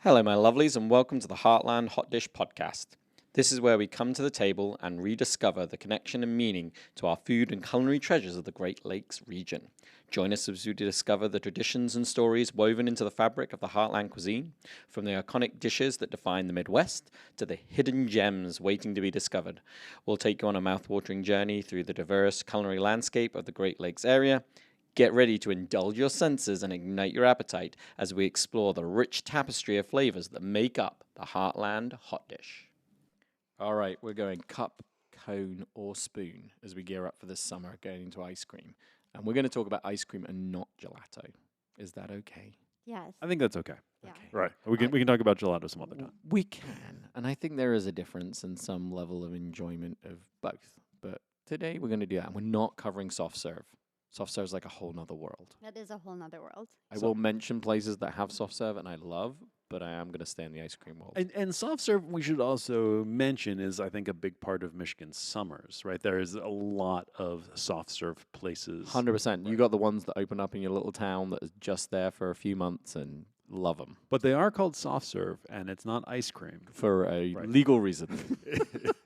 Hello, my lovelies, and welcome to the Heartland Hot Dish podcast. This is where we come to the table and rediscover the connection and meaning to our food and culinary treasures of the Great Lakes region. Join us as we discover the traditions and stories woven into the fabric of the Heartland cuisine, from the iconic dishes that define the Midwest to the hidden gems waiting to be discovered. We'll take you on a mouth-watering journey through the diverse culinary landscape of the Great Lakes area. Get ready to indulge your senses and ignite your appetite as we explore the rich tapestry of flavors that make up the Heartland Hot Dish. All right, we're going cup, cone, or spoon as we gear up for this summer going into ice cream. And we're going to talk about ice cream and not gelato. Is that okay? Yes. I think that's okay. Yeah. Okay. Right. We can talk about gelato some other time. We can. And I think there is a difference in some level of enjoyment of both. But today we're going to do that. And we're not covering soft serve. Soft serve is like a whole nother world. That is a whole nother world. I will mention places that have soft serve and I love, but I am going to stay in the ice cream world. And soft serve, we should also mention, is I think a big part of Michigan's summers, right? There is a lot of soft serve places. 100%. You got the ones that open up in your little town that is just there for a few months and love them. But they are called soft serve, and it's not ice cream. For a Right. legal reason.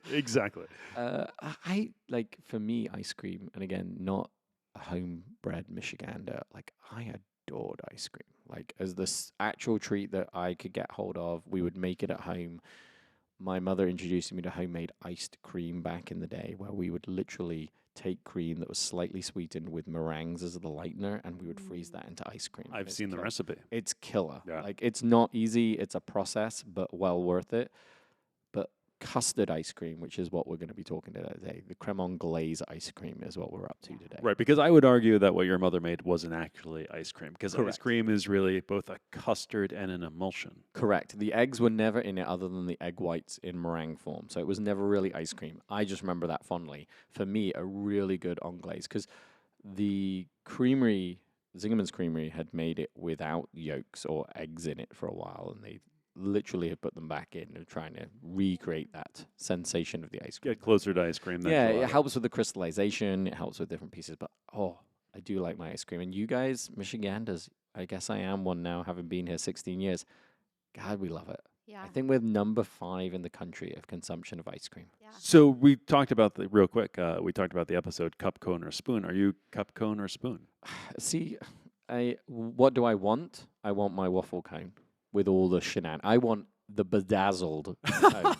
Exactly. I like, for me, ice cream, and again, not a homebred Michigander, like I adored ice cream. Like as this actual treat that I could get hold of, we would make it at home. My mother introduced me to homemade iced cream back in the day, where we would literally take cream that was slightly sweetened with meringues as the lightener, and we would freeze that into ice cream. I've It's seen the killer. recipe. It's killer. Yeah. Like it's not easy. It's a process, but well worth it. But custard ice cream, which is what we're going to be talking about today, the creme anglaise ice cream is what we're up to today. Right, because I would argue that what your mother made wasn't actually ice cream, because ice Correct. cream is really both a custard and an emulsion. Correct. The eggs were never in it other than the egg whites in meringue form. So it was never really ice cream. I just remember that fondly. For me, a really good anglaise, because the creamery, Zingerman's Creamery, had made it without yolks or eggs in it for a while, and they literally had put them back in and trying to recreate that sensation of the ice cream. Get closer to ice cream than Yeah, gelato. it helps with the crystallization. It helps with different pieces. But, I do like my ice cream. And you guys, Michiganders, I guess I am one now, having been here 16 years. God, we love it. Yeah. I think we're number 5 in the country of consumption of ice cream. Yeah. So we talked about real quick, we talked about the episode cup, cone, or spoon. Are you cup, cone, or spoon? See, what do I want? I want my waffle cone with all the I want the bedazzled cone. Okay,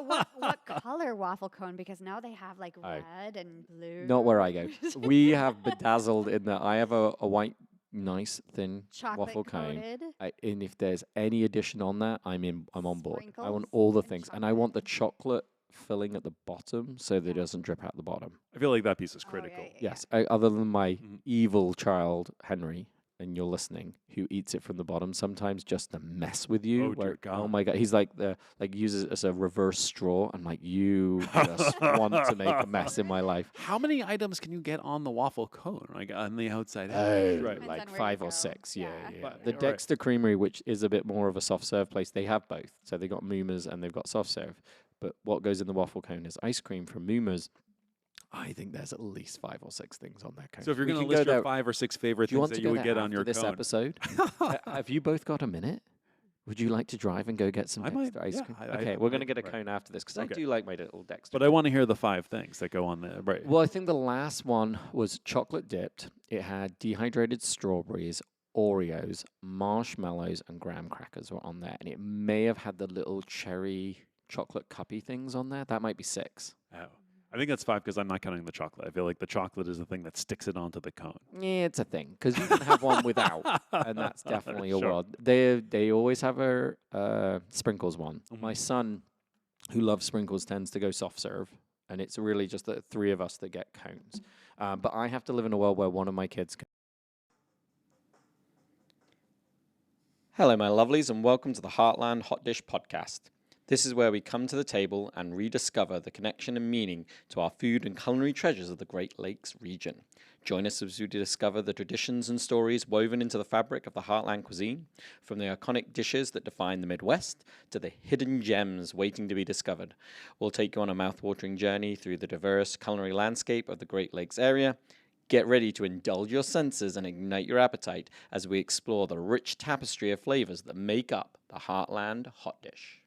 but what color waffle cone? Because now they have like Oh. red and blue. Not where I go. We have bedazzled in that I have a white, nice, thin Chocolate waffle cone. coated. And if there's any addition on that, I'm on board. I want Sprinkles all the and things, and I want the chocolate. chocolate filling at the bottom so that it doesn't drip out the bottom. I feel like that piece is Oh, critical. yeah. Yes, other than my Mhm. evil child Henry, and you're listening, who eats it from the bottom sometimes just to mess with you. Oh, dear oh God. my God, he's like uses it as a reverse straw. I'm like, you just want to make a mess in my life. How many items can you get on the waffle cone, like on the outside? Oh, right. Depends like on where 5 you or go. 6. Yeah, Yeah. yeah. But- The all right. Dexter Creamery, which is a bit more of a soft serve place, they have both. So they got Moomas and they've got soft serve. But what goes in the waffle cone is ice cream from Moomas. I think there's at least 5 or 6 things on that cone. So if you're We going to can go list your there- 5 or 6 favorite do you things want that to you go would there get on after your this cone, episode? Have you both got a minute? Would you like to drive and go get some I might, Dexter ice yeah, cream? I- Okay, we're going to I- get a right. cone after this because I Okay. do like my little Dexter. but I want to hear the 5 things that go on there. Right. Well, I think the last one was chocolate dipped. It had dehydrated strawberries, Oreos, marshmallows, and graham crackers were on there. And it may have had the little cherry chocolate cuppy things on there. That might be 6. Oh. I think that's 5 because I'm not counting the chocolate. I feel like the chocolate is the thing that sticks it onto the cone. Yeah, it's a thing because you can have one without, and that's definitely a Sure. world. They always have a sprinkles one. My Mhm. son, who loves sprinkles, tends to go soft serve, and it's really just the 3 of us that get cones. But I have to live in a world where one of my kids. Hello, my lovelies, and welcome to the Heartland Hot Dish podcast. This is where we come to the table and rediscover the connection and meaning to our food and culinary treasures of the Great Lakes region. Join us as we discover the traditions and stories woven into the fabric of the Heartland cuisine, from the iconic dishes that define the Midwest to the hidden gems waiting to be discovered. We'll take you on a mouth-watering journey through the diverse culinary landscape of the Great Lakes area. Get ready to indulge your senses and ignite your appetite as we explore the rich tapestry of flavors that make up the Heartland Hot Dish.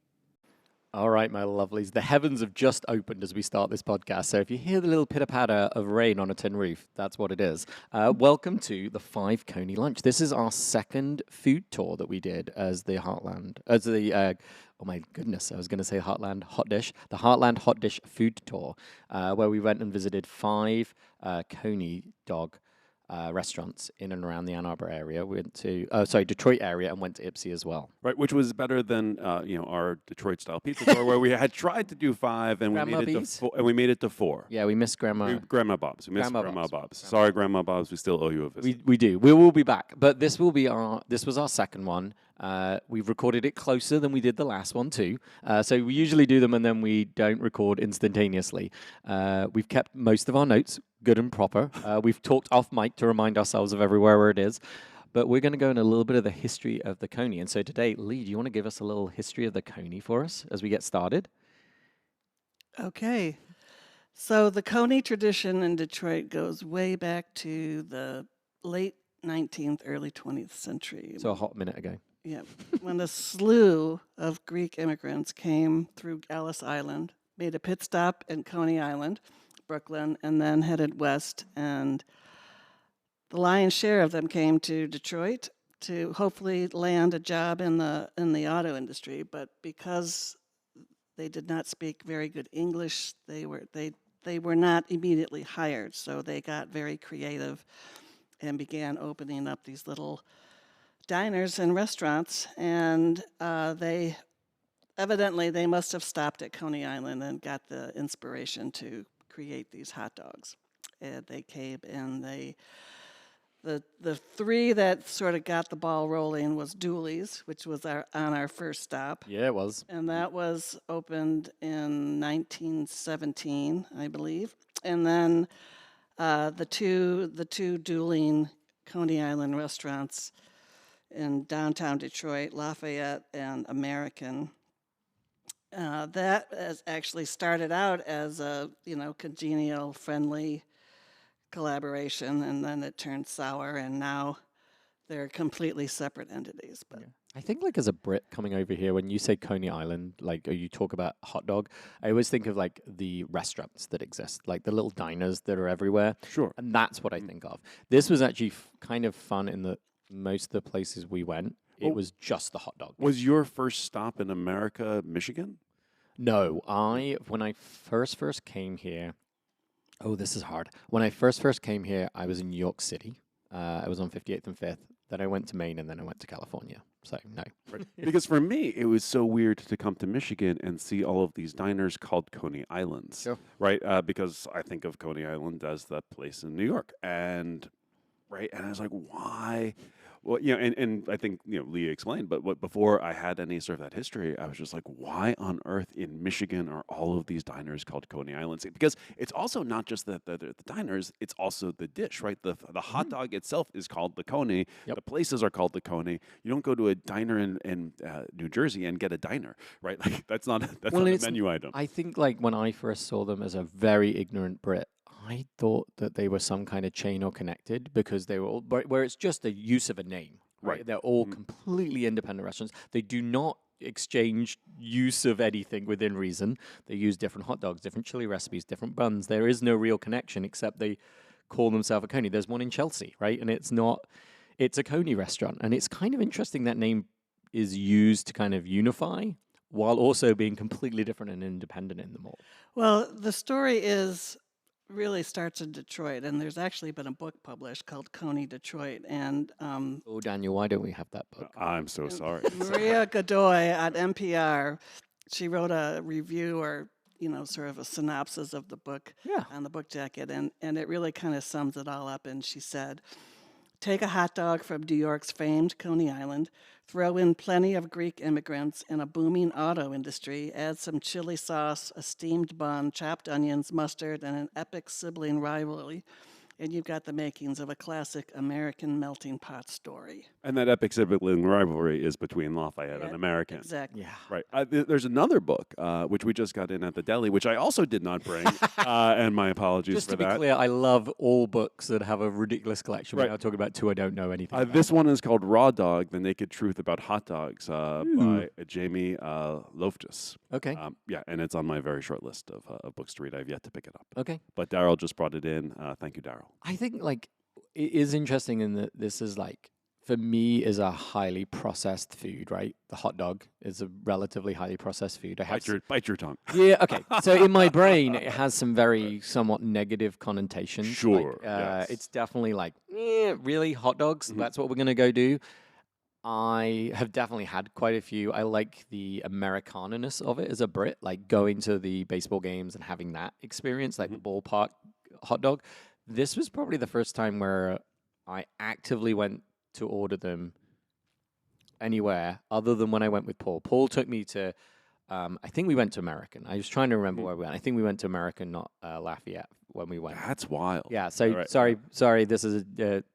All right, my lovelies. The heavens have just opened as we start this podcast. So if you hear the little pitter-patter of rain on a tin roof, that's what it is. Welcome to the 5 Coney Lunch. This is our second food tour that we did as the Heartland, oh my goodness, I was going to say Heartland Hot Dish. The Heartland Hot Dish food tour, where we went and visited 5 Coney dog restaurants in and around the Ann Arbor area. We went to, Detroit area, and went to Ipsy as well. Right, which was better than our Detroit-style pizza tour, where we had tried to do 5 and we made it to 4. Yeah, we missed Grandma. Grandma Bob's. We missed Grandma Bob's. Sorry, Grandma Bob's. We still owe you a visit. We do. We will be back, but this was our second one. We've recorded it closer than we did the last one too. So we usually do them and then we don't record instantaneously. We've kept most of our notes good and proper. We've talked off mic to remind ourselves of everywhere where it is. But we're going to go in a little bit of the history of the Coney. And so today, Lee, do you want to give us a little history of the Coney for us as we get started? Okay. So the Coney tradition in Detroit goes way back to the late 19th, early 20th century. So a hot minute ago. Yeah, when a slew of Greek immigrants came through Ellis Island, made a pit stop in Coney Island, Brooklyn, and then headed west. And the lion's share of them came to Detroit to hopefully land a job in the auto industry. But because they did not speak very good English, they were not immediately hired. So they got very creative and began opening up these little diners and restaurants, and they must have stopped at Coney Island and got the inspiration to create these hot dogs. And they came and the 3 that sort of got the ball rolling was Dooley's, which was on our first stop. Yeah, it was. And that was opened in 1917, I believe. And then the two dueling Coney Island restaurants in downtown Detroit, Lafayette and American. That has actually started out as a congenial, friendly collaboration, and then it turned sour, and now they're completely separate entities. But I think, like, as a Brit coming over here, when you say Coney Island, like, or you talk about hot dog, I always think of, like, the restaurants that exist, like the little diners that are everywhere. Sure. And that's what I think of. This was actually kind of fun in that most of the places we went, it was just the hot dog. Was your first stop in America, Michigan? No, when I first came here, this is hard. When I first came here, I was in New York City. I was on 58th and 5th. Then I went to Maine, and then I went to California. So, no. Right. Because for me, it was so weird to come to Michigan and see all of these diners called Coney Islands. Sure. Right? Because I think of Coney Island as that place in New York. And I was like, why? Well, and I think, Leah explained, but before I had any sort of that history, I was just like, why on earth in Michigan are all of these diners called Coney Islands? Because it's also not just the diners, it's also the dish, right? The hot dog itself is called the Coney. Yep. The places are called the Coney. You don't go to a diner in New Jersey and get a diner, right? Like, that's not a menu item. I think, like, when I first saw them as a very ignorant Brit, I thought that they were some kind of chain or connected because they were all, where it's just the use of a name, right? They're all completely independent restaurants. They do not exchange use of anything within reason. They use different hot dogs, different chili recipes, different buns. There is no real connection except they call themselves a Coney. There's one in Chelsea, right? And it's a Coney restaurant. And it's kind of interesting that name is used to kind of unify while also being completely different and independent in them all. well, the story really starts in Detroit, and there's actually been a book published called Coney Detroit, and Oh, Daniel, why don't we have that book? I'm so sorry. Maria Godoy at NPR, she wrote a review or sort of a synopsis of the book on the book jacket, and it really kind of sums it all up. And she said, take a hot dog from New York's famed Coney Island, throw in plenty of Greek immigrants and a booming auto industry, add some chili sauce, a steamed bun, chopped onions, mustard, and an epic sibling rivalry. and you've got the makings of a classic American melting pot story. And that epic sibling rivalry is between Lafayette and American. Exactly. Yeah. Right. There's another book, which we just got in at the deli, which I also did not bring, and my apologies Just for to be that. clear, I love all books that have a ridiculous collection. We're Right. now talking about two I don't know anything about. This one is called Raw Dog, The Naked Truth About Hot Dogs by Jamie Loftus. Okay. Yeah, and it's on my very short list of books to read. I've yet to pick it up. Okay. But Daryl just brought it in. Thank you, Daryl. I think like it is interesting in that this is like for me is a highly processed food, right? The hot dog is a relatively highly processed food. I have Bite your tongue. yeah, okay. So in my brain, it has some very somewhat negative connotations. Sure, Like, yes. It's definitely like, really hot dogs. That's what we're gonna go do. I have definitely had quite a few. I like the Americana-ness of it as a Brit, like going to the baseball games and having that experience, like the ballpark hot dog. This was probably the first time where I actively went to order them anywhere other than when I went with Paul. Paul took me to, I think we went to American. I was trying to remember where we went. I think we went to American, not Lafayette, when we went. That's wild. Yeah, so Right. sorry. This is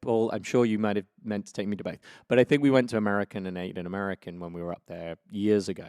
Paul. I'm sure you might have meant to take me to both, but I think we went to American and ate an American when we were up there years ago.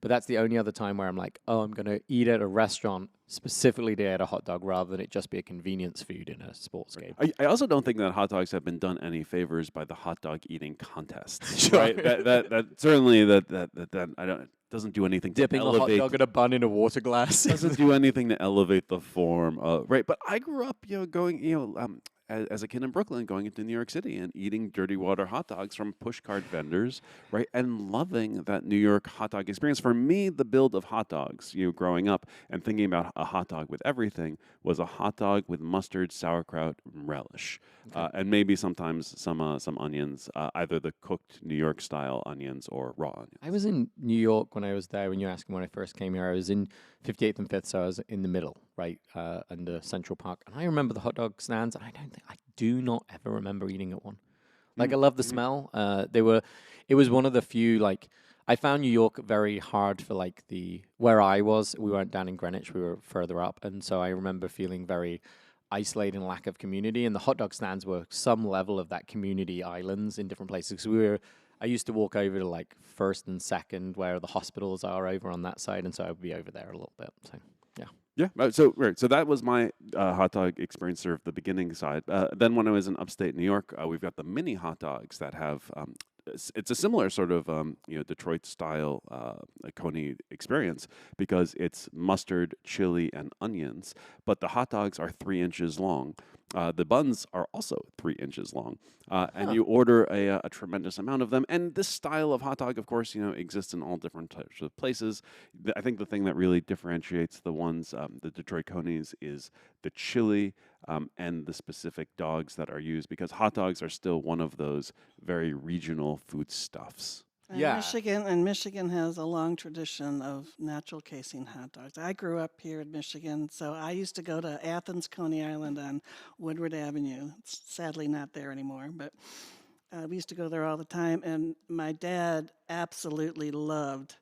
But that's the only other time where I'm like, oh, I'm going to eat at a restaurant specifically to eat a hot dog rather than it just be a convenience food in a sports game. I also don't think that hot dogs have been done any favors by the hot dog eating contest. Sure. Right? That certainly that I don't doesn't do anything Dipping to a hot elevate. dog in a bun in a water glass. Doesn't do anything to elevate the form. Right. But I grew up, going, as a kid in Brooklyn, going into New York City and eating dirty water hot dogs from pushcart vendors, right, and loving that New York hot dog experience. For me, the build of hot dogs, growing up and thinking about a hot dog with everything was a hot dog with mustard, sauerkraut, and relish, and maybe sometimes some onions, either the cooked New York style onions or raw onions. I was in New York when I was there. When you asked me when I first came here, I was in 58th and 5th, so I was in the middle, right, under Central Park. And I remember the hot dog stands, and I do not ever remember eating at one. Like, I love the smell. It was one of the few, like, I found New York very hard for, like, where I was. We weren't down in Greenwich, we were further up. And so I remember feeling very isolated and lack of community. And the hot dog stands were some level of that community islands in different places. Because I used to walk over to like First and Second, where the hospitals are over on that side, and so I would be over there a little bit. So yeah. Yeah, so that was my hot dog experience, sort of the beginning side. Then when I was in upstate New York, we've got the mini hot dogs that have. It's a similar sort of Detroit style Coney experience because it's mustard, chili, and onions. But the hot dogs are 3 inches long. The buns are also 3 inches long, and you order a tremendous amount of them. And this style of hot dog, of course, exists in all different types of places. I think the thing that really differentiates the ones, the Detroit Conies, is the chili and the specific dogs that are used, because hot dogs are still one of those very regional foodstuffs. Yeah. Michigan has a long tradition of natural casing hot dogs. I grew up here in Michigan, so I used to go to Athens, Coney Island on Woodward Avenue. It's sadly not there anymore, but we used to go there all the time. And my dad absolutely loved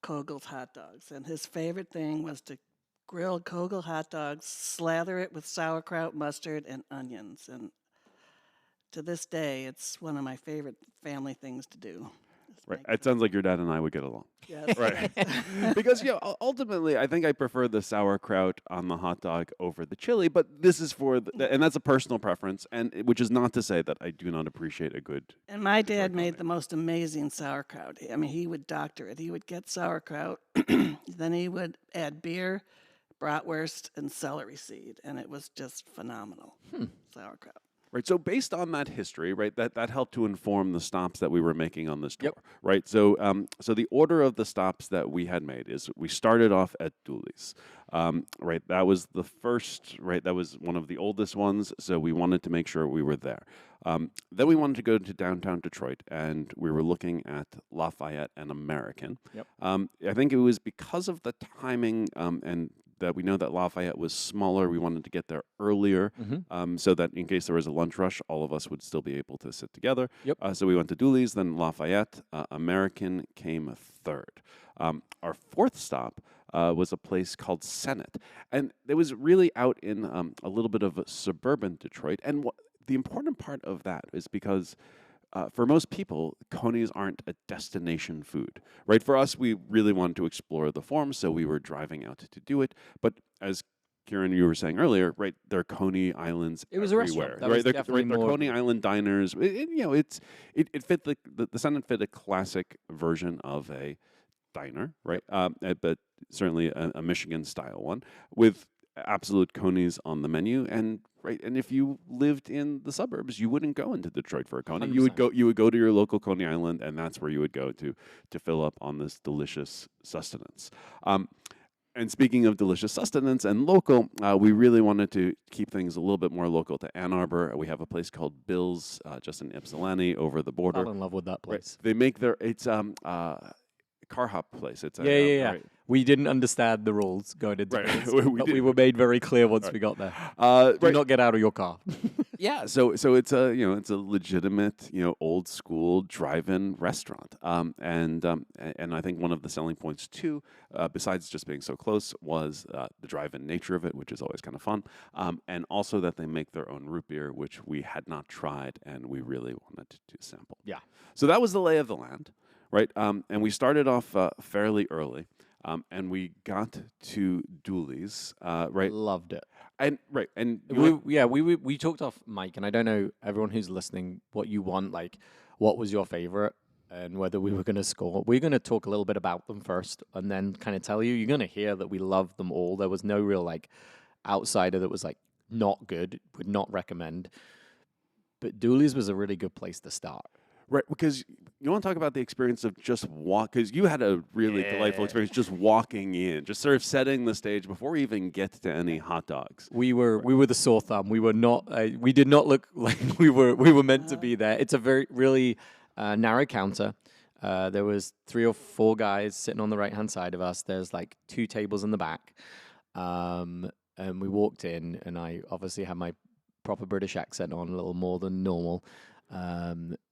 Kogel's hot dogs, and his favorite thing was to grill Kogel hot dogs, slather it with sauerkraut, mustard, and onions. And to this day, it's one of my favorite family things to do. Right. It sounds like your dad and I would get along. Yes. Right. Because, ultimately, I think I prefer the sauerkraut on the hot dog over the chili, but this is and that's a personal preference, and which is not to say that I do not appreciate a good. And my dad made the most amazing sauerkraut. I mean, he would doctor it. He would get sauerkraut, then he would add beer, bratwurst, and celery seed, and it was just phenomenal. Sauerkraut. Right. So based on that history, right, that helped to inform the stops that we were making on this tour. Yep. Right. So the order of the stops that we had made is we started off at Dooley's. Right. That was the first. Right. That was one of the oldest ones. So we wanted to make sure we were there. Then we wanted to go to downtown Detroit, and we were looking at Lafayette and American. Yep. I think it was because of the timing and that we know that Lafayette was smaller. We wanted to get there earlier so that in case there was a lunch rush, all of us would still be able to sit together. Yep. So we went to Dooley's, then Lafayette. American came third. Our fourth stop was a place called Senate. And it was really out in a little bit of suburban Detroit. And the important part of that is because for most people, conies aren't a destination food, right? For us, we really wanted to explore the farm, so we were driving out to do it. But as Kieran, you were saying earlier, right? There are Coney Islands It was a everywhere, restaurant. That right? was definitely They're more- Coney Island diners. It fit the Senate fit a classic version of a diner, right? But certainly a Michigan style one with absolute conies on the menu. And right, and if you lived in the suburbs, you wouldn't go into Detroit for a coney. You would 100%. go to your local Coney Island, and that's where you would go to fill up on this delicious sustenance. And speaking of delicious sustenance and local, we really wanted to keep things a little bit more local to Ann Arbor. We have a place called Bill's, just in Ypsilanti, over the border. Fell in love with that Right. place. They make it's car hop place. It's Yeah. right. We didn't understand the rules going into Right. this, We but we didn't. were made very clear once we got there. Do Right. not get out of your car. Yeah, so it's a legitimate old school drive-in restaurant, and I think one of the selling points too, besides just being so close, was the drive-in nature of it, which is always kind of fun, and also that they make their own root beer, which we had not tried and we really wanted to sample. Yeah. So that was the lay of the land, right? And we started off fairly early, and we got to Dooley's, right? Loved it. And you We talked off mic, and I don't know everyone who's listening what you want, like what was your favorite, and whether we were going to score. We're going to talk a little bit about them first, and then kind of tell you. You're going to hear that we loved them all. There was no real like outsider that was like not good. Would not recommend. But Dooley's was a really good place to start. Right, because you want to talk about the experience of just because you had a really delightful experience just walking in, just sort of setting the stage before we even get to any hot dogs. We were the sore thumb. We were not. We did not look like we were meant to be there. It's a very really narrow counter. There was 3 or 4 guys sitting on the right hand side of us. There's like 2 tables in the back, and we walked in, and I obviously had my proper British accent on a little more than normal.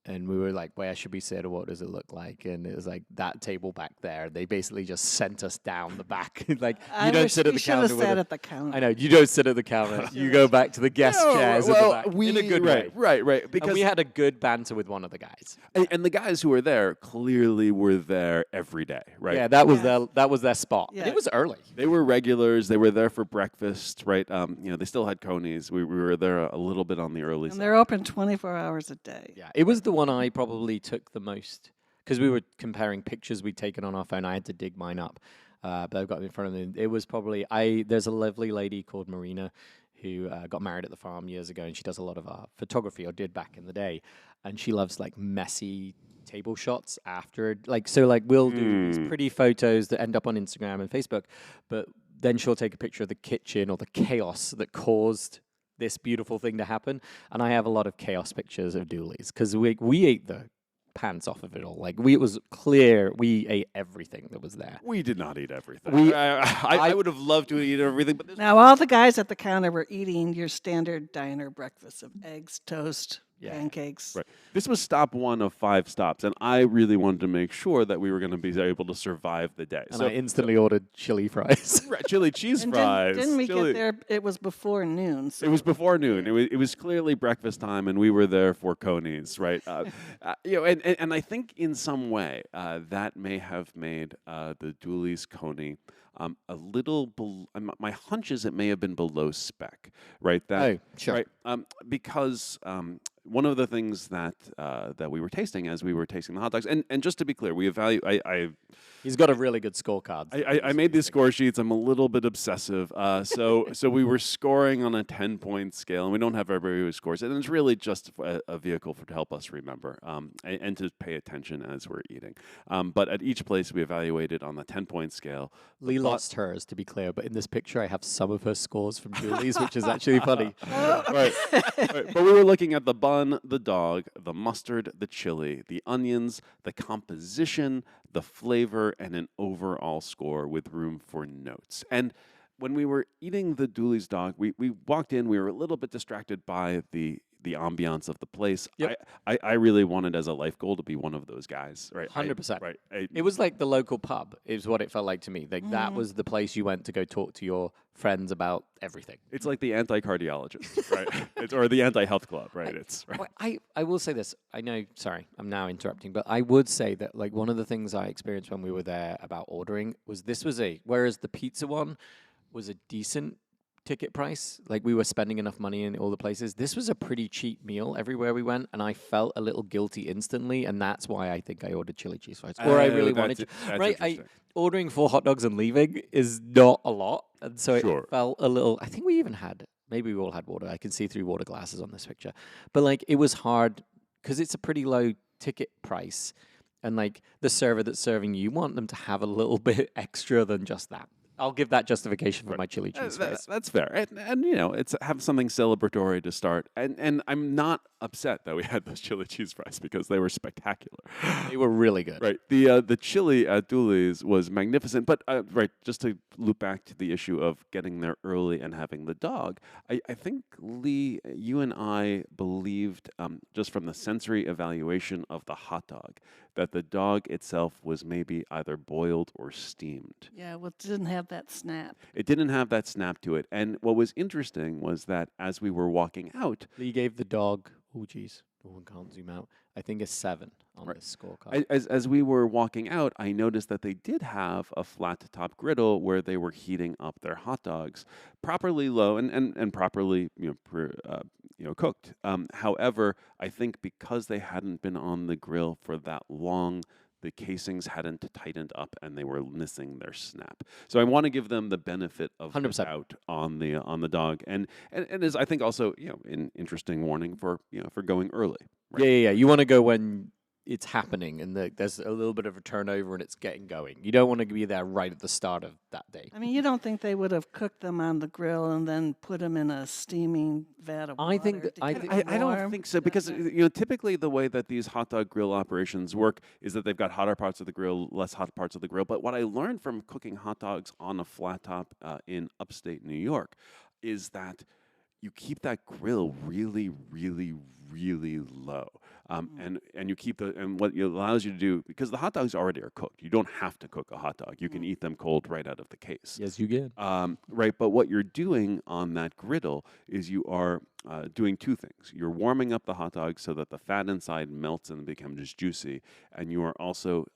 And we were like, where should we sit or what does it look like? And it was like that table back there. They basically just sent us down the back. Like you don't sit at the counter. Should have sat at the counter. I know, you don't sit at the counter. You go back to the guest chairs at the back in a good way. Right. Because And we had a good banter with one of the guys. and the guys who were there clearly were there every day, right? Yeah, that was their spot. And Yeah. it was early. They were regulars. They were there for breakfast, right? They still had conies. We were there a little bit on the early And side. they're open 24 hours a day. Yeah, it was the one I probably took the most because we were comparing pictures we'd taken on our phone. I had to dig mine up, but I've got them in front of me. It was probably there's a lovely lady called Marina who got married at the farm years ago, and she does a lot of photography, or did back in the day, and she loves like messy table shots after, we'll do these pretty photos that end up on Instagram and Facebook, but then she'll take a picture of the kitchen or the chaos that caused this beautiful thing to happen. And I have a lot of chaos pictures of Dooley's because we ate the pants off of it all. Like it was clear we ate everything that was there. We did not eat everything. I would have loved to eat everything, but Now, all the guys at the counter were eating your standard diner breakfast of eggs, toast, pancakes. right. This was stop 1 of 5 stops, and I really wanted to make sure that we were going to be able to survive the day. And I instantly ordered chili fries. chili cheese And fries. didn't we chili. get there? It was before noon. So It was before noon. It was clearly breakfast time, and we were there for conies, right? And I think in some way that may have made the Dooley's coney a little. My hunch is it may have been below spec, right? Oh, sure. Right, because one of the things that we were tasting as we were tasting the hot dogs, and just to be clear, we evaluate. He's got a really good scorecard. I made these score sheets. I'm a little bit obsessive. So we were scoring on a 10-point scale, and we don't have everybody who scores it. And it's really just a vehicle to help us remember and to pay attention as we're eating. But at each place, we evaluated on the 10-point scale. Lee lost hers, to be clear, but in this picture, I have some of her scores from Julie's, which is actually funny. Right. But we were looking at the bun, the dog, the mustard, the chili, the onions, the composition, the flavor, and an overall score with room for notes. And when we were eating the Dooley's dog, we walked in, we were a little bit distracted by the the ambiance of the place. Yep. I really wanted as a life goal to be one of those guys. Right. 100%. Right. It was like the local pub, is what it felt like to me. Like that was the place you went to go talk to your friends about everything. It's like the anti-cardiologist, right? Or the anti-health club, right? Well, I will say this. I know, sorry, I'm now interrupting, but I would say that like one of the things I experienced when we were there about ordering was whereas the pizza one was a decent ticket price, like we were spending enough money in all the places, this was a pretty cheap meal everywhere we went, and I felt a little guilty instantly, and that's why I think I ordered chili cheese fries. Or I really wanted to. Right, ordering 4 hot dogs and leaving is not a lot, and so it felt a little, I think we even had, maybe we all had water, I can see through water glasses on this picture, but like it was hard, because it's a pretty low ticket price, and like the server that's serving you want them to have a little bit extra than just that. I'll give that justification for my chili cheese fries. That's fair. And you know, it's have something celebratory to start. And I'm not upset that we had those chili cheese fries because they were spectacular. They were really good. Right. The chili at Dooley's was magnificent. But right, just to loop back to the issue of getting there early and having the dog, I think, Lee, you and I believed, just from the sensory evaluation of the hot dog, that the dog itself was maybe either boiled or steamed. Yeah, well, it didn't have that snap. It didn't have that snap to it. And what was interesting was that as we were walking out, Lee gave the dog, oh geez, no one can't zoom out, I think a 7 on this scorecard. as we were walking out, I noticed that they did have a flat top griddle where they were heating up their hot dogs properly low and properly cooked. However, I think because they hadn't been on the grill for that long, the casings hadn't tightened up and they were missing their snap. So I want to give them the benefit of 100%. the doubt on the dog, and is, I think, also an interesting warning for going early. Right? Yeah. You want to go when it's happening and there's a little bit of a turnover and it's getting going. You don't want to be there right at the start of that day. I mean, you don't think they would have cooked them on the grill and then put them in a steaming vat of water? I don't think so, because typically the way that these hot dog grill operations work is that they've got hotter parts of the grill, less hot parts of the grill. But what I learned from cooking hot dogs on a flat top in upstate New York is that you keep that grill really, really, really low. And you keep and what it allows you to do, because the hot dogs already are cooked. You don't have to cook a hot dog. You can eat them cold right out of the case. Yes, you can. Right, but what you're doing on that griddle is you are doing two things. You're warming up the hot dog so that the fat inside melts and becomes juicy, and you are also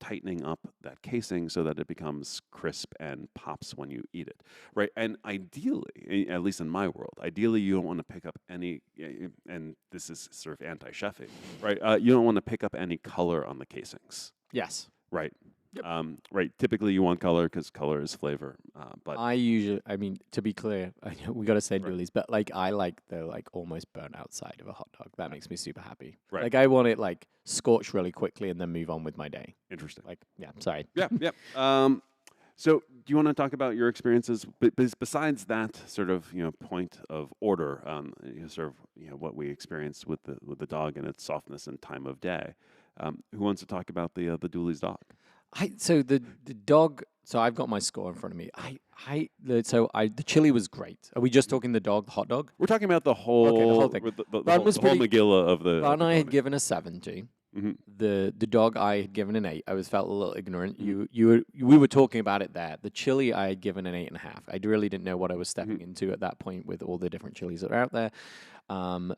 tightening up that casing so that it becomes crisp and pops when you eat it. Right, and ideally, at least in my world, ideally you don't want to pick up any, and this is sort of anti-chefy, right? You don't want to pick up any color on the casings. Yes. Right. Yep. Right. Typically, you want color because color is flavor. But I mean, to be clear, we got to say Dooley's, but like I like the almost burnt out side of a hot dog. That makes me super happy. Right. Like I want it like scorched really quickly and then move on with my day. Interesting. Like, yeah, sorry. Yeah. So, do you want to talk about your experiences? Besides that sort of point of order, what we experienced with the dog and its softness and time of day. Who wants to talk about the Dooley's dog? So the dog. So I've got my score in front of me. The chili was great. Are we just talking the dog, the hot dog? We're talking about the whole thing. The whole Megillah of the. Bun I had given a 7 to. Mm-hmm. The dog I had given an 8. I felt a little ignorant. We were talking about it there. The chili I had given an 8.5. I really didn't know what I was stepping into at that point with all the different chilies that are out there. Where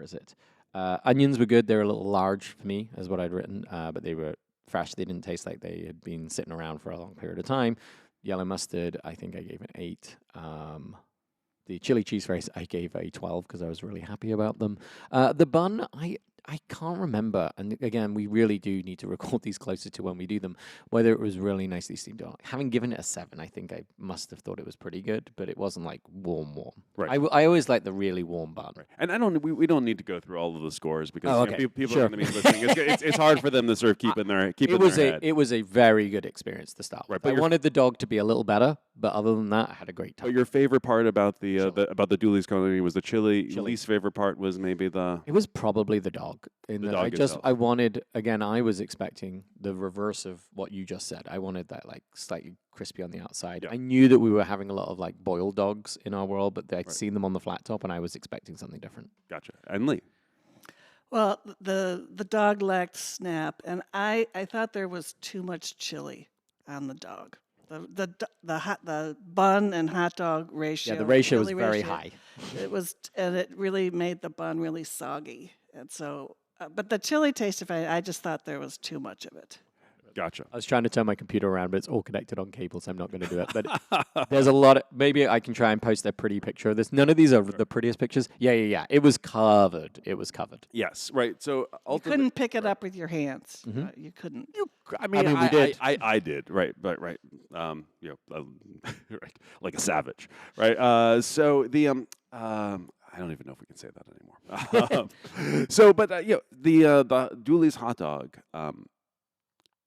is it? Onions were good. They were a little large for me, is what I'd written, but they were fresh. They didn't taste like they had been sitting around for a long period of time. Yellow mustard, I think I gave an 8. The chili cheese fries, I gave a 12 because I was really happy about them. The bun, I can't remember, and again, we really do need to record these closer to when we do them, whether it was really nicely steamed or not. Having given it a 7, I think I must have thought it was pretty good, but it wasn't like warm. Right. I always like the really warm bun. Right. And we don't need to go through all of the scores because people Sure. are going to be listening. It's hard for them to sort of keep in their head. It was a very good experience to start with. But I wanted the dog to be a little better, but other than that, I had a great time. But your favorite part about the Chili. about the Dooley's Culinary was the chili. Chili. Least favorite part was maybe the. It was probably the dog. In The that dog itself. I wanted, again, I was expecting the reverse of what you just said. I wanted that like slightly crispy on the outside. Yeah. I knew that we were having a lot of like boiled dogs in our world, but I'd Right. seen them on the flat top and I was expecting something different. Gotcha. And Lee. Well, the dog lacked snap, and I thought there was too much chili on the dog. The bun and hot dog ratio. Yeah, the ratio was chili very ratio, high. It was, and it really made the bun really soggy. And so, but the chili tasted fine. I just thought there was too much of it. Gotcha. I was trying to turn my computer around, but it's all connected on cable, so I'm not going to do it. But there's a lot of, maybe I can try and post a pretty picture of this. None of these are the prettiest pictures. Yeah. It was covered. It was covered. Yes. Right. So You ultimately, couldn't pick it up with your hands. Mhm. You couldn't. I mean, we did. I did. Right. But right. Right. Like a savage. Right. So the I don't even know if we can say that anymore. So, but the Dooley's hot dog.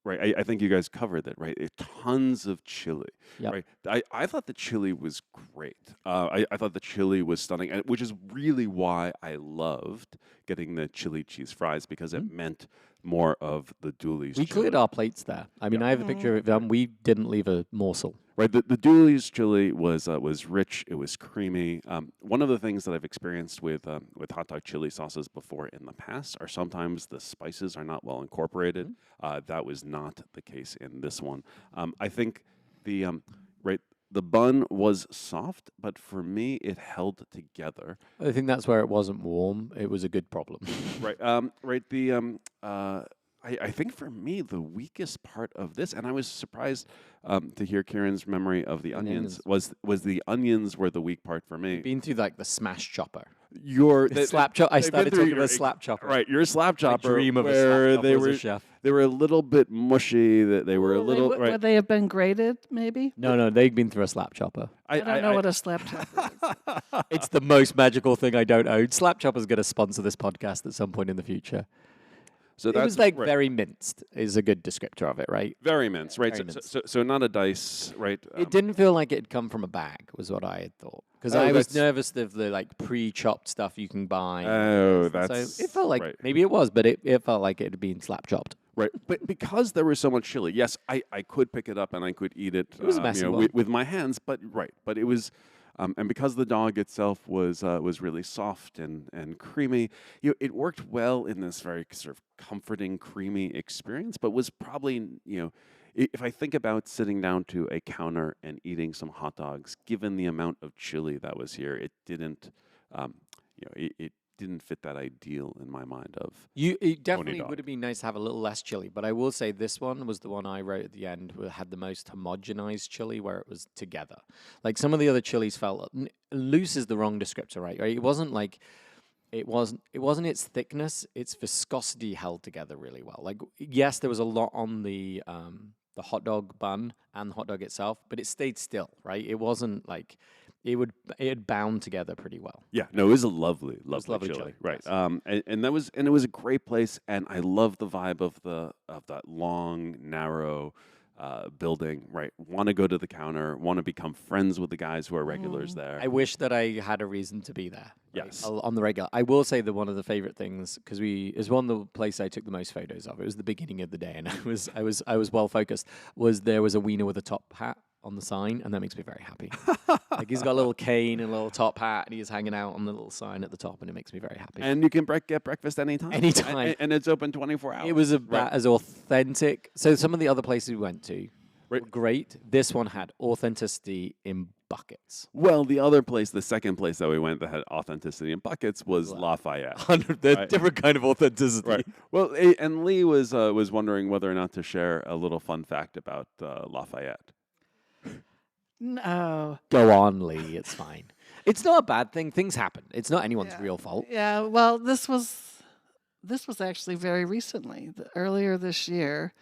Right, I think you guys covered that, right? Tons of chili, Yep. right? I thought the chili was great. I thought the chili was stunning, which is really why I loved getting the chili cheese fries because it meant more of the Dooley's We chili. cleared our plates there. I mean, I have a picture of them. We didn't leave a morsel. Right, the Dooley's chili was rich. It was creamy. One of the things that I've experienced with hot dog chili sauces before in the past are sometimes the spices are not well incorporated. That was not the case in this one. I think the the bun was soft, but for me it held together. I think that's where it wasn't warm. It was a good problem. Right, right. I think for me the weakest part of this, and I was surprised to hear Kieran's memory of the onions, was the onions were the weak part for me. Been through like the smash chopper. Your Slap chopper. I they've been started through talking your- about slap chopper. Right, your slap I chopper, dream of a where slap chopper they as were a chef. they were a little bit mushy. That they were a little Would right. they have been grated, maybe? No, they've been through a slap chopper. I don't know what a slap chopper is. It's the most magical thing I don't own. Slap chopper's going to sponsor this podcast at some point in the future. So It that's was like right. very minced is a good descriptor of it, right? very mince, right? Very So, mince. so not a dice, right? It didn't feel like it had come from a bag, was what I had thought. Because Oh, I was that's- nervous of the like pre-chopped stuff you can buy. Oh, So that's it felt like right. maybe it was, but it felt like it had been slap chopped. Right, but because there was so much chili, yes, I could pick it up and I could eat it. It was a messy one. with my hands, but it was, and because the dog itself was really soft and creamy, it worked well in this very sort of comforting, creamy experience. But was probably if I think about sitting down to a counter and eating some hot dogs, given the amount of chili that was here, it didn't, it didn't fit that ideal in my mind of. It definitely dog. would have been nice to have a little less chili, but I will say this one was the one I wrote at the end where it had the most homogenized chili where it was together. Like some of the other chilies felt loose is the wrong descriptor, right? It wasn't like it wasn't its thickness, its viscosity held together really well. Like yes, there was a lot on the hot dog bun and the hot dog itself, but it stayed still, right? It wasn't like it had bound together pretty well. Yeah, no, it was a lovely lovely chili, chili, right? yes. And it was a great place, and I love the vibe of that long, narrow building. Right, want to go to the counter, want to become friends with the guys who are regulars there. I wish that I had a reason to be there. right, Yes. on the regular. I will say that one of the favorite things because it was one of the places I took the most photos of. It was the beginning of the day, and I was well focused. There was a wiener with a top hat on the sign, and that makes me very happy. Like he's got a little cane and a little top hat, and he's hanging out on the little sign at the top, and it makes me very happy. And you can get breakfast anytime. Anytime. And it's open 24 hours. It was about as authentic. So some of the other places we went to were Right. great. This one had authenticity in buckets. Well, the second place that we went that had authenticity in buckets was Lafayette. There's Right. different kind of authenticity. Right. Well, and Lee was wondering whether or not to share a little fun fact about Lafayette. No. Go on, Lee. It's fine. It's not a bad thing. Things happen. It's not anyone's real fault. Yeah, well, this was actually very recently. Earlier this year,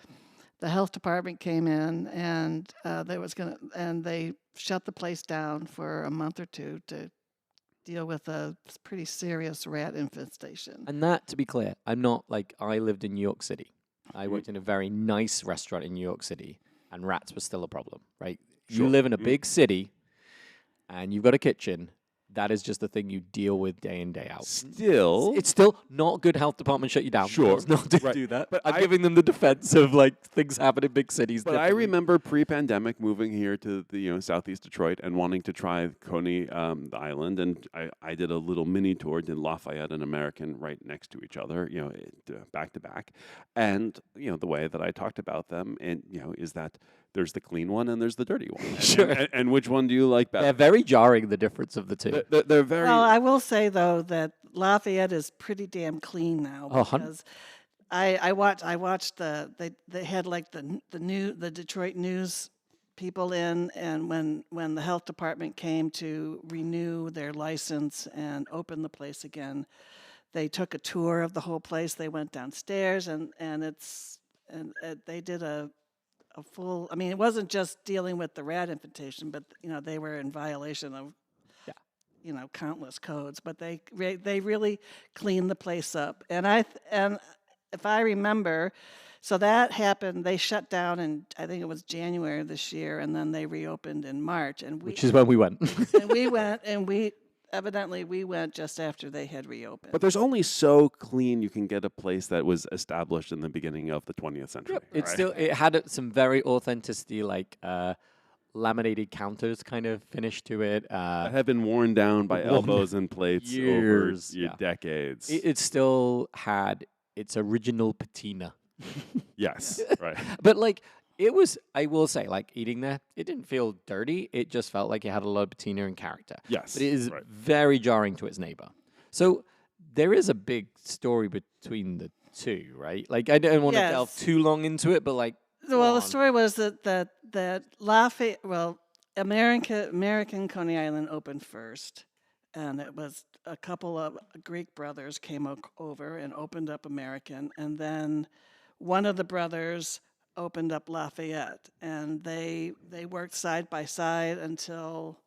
the health department came in and they shut the place down for a month or two to deal with a pretty serious rat infestation. And that, to be clear, I lived in New York City. I worked in a very nice restaurant in New York City, and rats were still a problem, right? You Sure. live in a big city, and you've got a kitchen. That is just the thing you deal with day in, day out. Still, It's still not good health department shut you down. Sure. It's not to Right. do that. But I'm I- giving them the defense of like things happen in big cities. but I differently. remember pre-pandemic moving here to the southeast Detroit and wanting to try Coney the Island, and I did a little mini tour, did Lafayette and American right next to each other, back to back, and the way that I talked about them, and is that there's the clean one and there's the dirty one. Sure. And which one do you like better? They're very jarring, the difference of the two. They're very. Well, I will say though that Lafayette is pretty damn clean now Oh, because I watched they had like the Detroit News people in, and when the health department came to renew their license and open the place again, they took a tour of the whole place. They went downstairs and they did a full. I mean, it wasn't just dealing with the rat infestation, but they were in violation of countless codes. But they really cleaned the place up. And if I remember, so that happened. They shut down in I think it was January of this year, and then they reopened in March. And Which is when we went. and we went and we went just after they had reopened. But there's only so clean you can get a place that was established in the beginning of the 20th century. It's right? still it had some very authenticity, like laminated counters kind of finish to it. that have been worn down by Worn elbows and plates years, over yeah. decades. It still had its original patina. Yes, right. But like it was, I will say, like eating there, it didn't feel dirty. It just felt like it had a lot of patina and character. Yes, But it is right. very jarring to its neighbor. So there is a big story between the two, right? Like I don't want to delve Yes. too long into it, but like Well, the on. story was that Lafayette, American Coney Island opened first, and it was a couple of Greek brothers came over and opened up American, and then one of the brothers opened up Lafayette, and they worked side by side until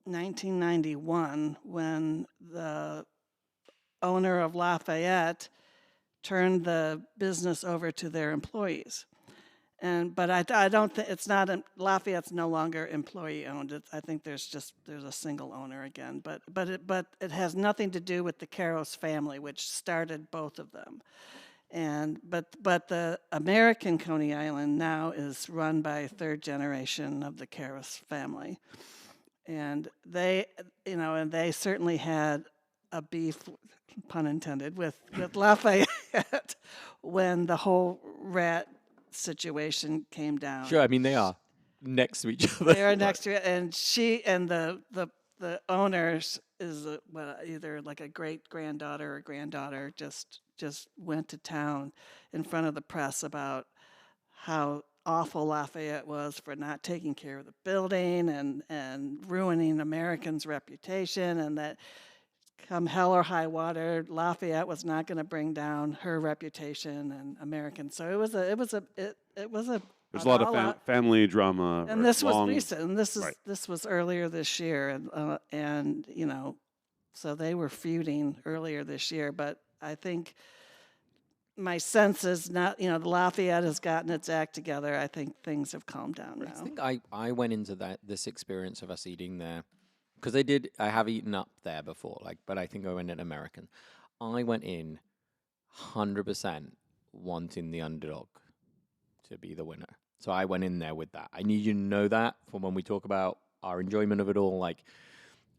1991 when the owner of Lafayette turned the business over to their employees. But I don't think it's not Lafayette's no longer employee owned. I think there's a single owner again. But it has nothing to do with the Caros family, which started both of them. But the American Coney Island now is run by a third generation of the Caros family, and they certainly had a beef, pun intended, with Lafayette when the whole rat situation came down. Sure, I mean they are next to each other. They are next to it, and she and the owners is either like a great granddaughter or granddaughter just went to town in front of the press about how awful Lafayette was for not taking care of the building and ruining Americans' reputation, and that come hell or high water, Lafayette was not going to bring down her reputation and Americans. So it was a There's a lot of family drama. and this long- was recent, and Right. this was earlier this year, and so they were feuding earlier this year. But I think my sense is not, the Lafayette has gotten its act together. I think things have calmed down I now. think I went into this experience of us eating there because I have eaten up there before, but I think I went in American. I went in 100% wanting the underdog to be the winner. So I went in there with that. I need you to know that for when we talk about our enjoyment of it all. Like,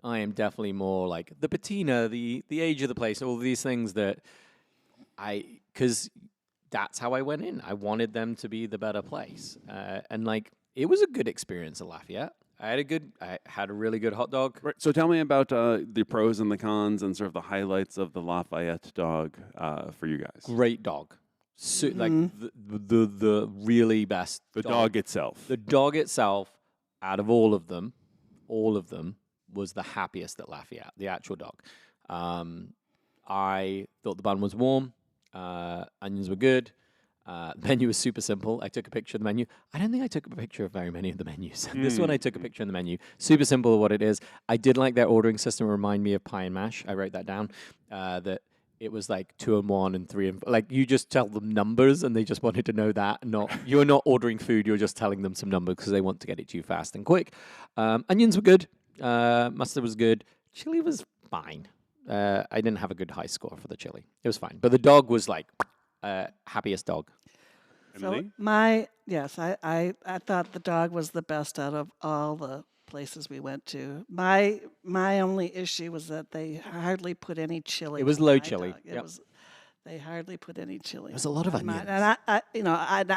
I am definitely more like the patina, the age of the place, all these things that because that's how I went in. I wanted them to be the better place. And it was a good experience at Lafayette. I had a really good hot dog. Right. So tell me about the pros and the cons and sort of the highlights of the Lafayette dog for you guys. Great dog. Like the really best. The dog itself. The dog itself, out of all of them, was the happiest at Lafayette. The actual dog. I thought the bun was warm. Onions were good. The menu was super simple. I took a picture of the menu. I don't think I took a picture of very many of the menus. This one I took a picture of the menu. Super simple of what it is. I did like their ordering system. Remind me of Pie and Mash. I wrote that down. That it was like 2 and 1 and 3 and like you just tell them numbers and they just wanted to know that. Not you're not ordering food, you're just telling them some numbers because they want to get it to you fast and quick. Onions were good. Mustard was good. Chili was fine. I didn't have a good high score for the chili. It was fine. But the dog was like happiest dog. Emily? So I thought the dog was the best out of all the places we went to. My only issue was that they hardly put any chili. It was on low my chili. dog. It Yep. was. They hardly put any chili. There's a lot of on mine. onions. And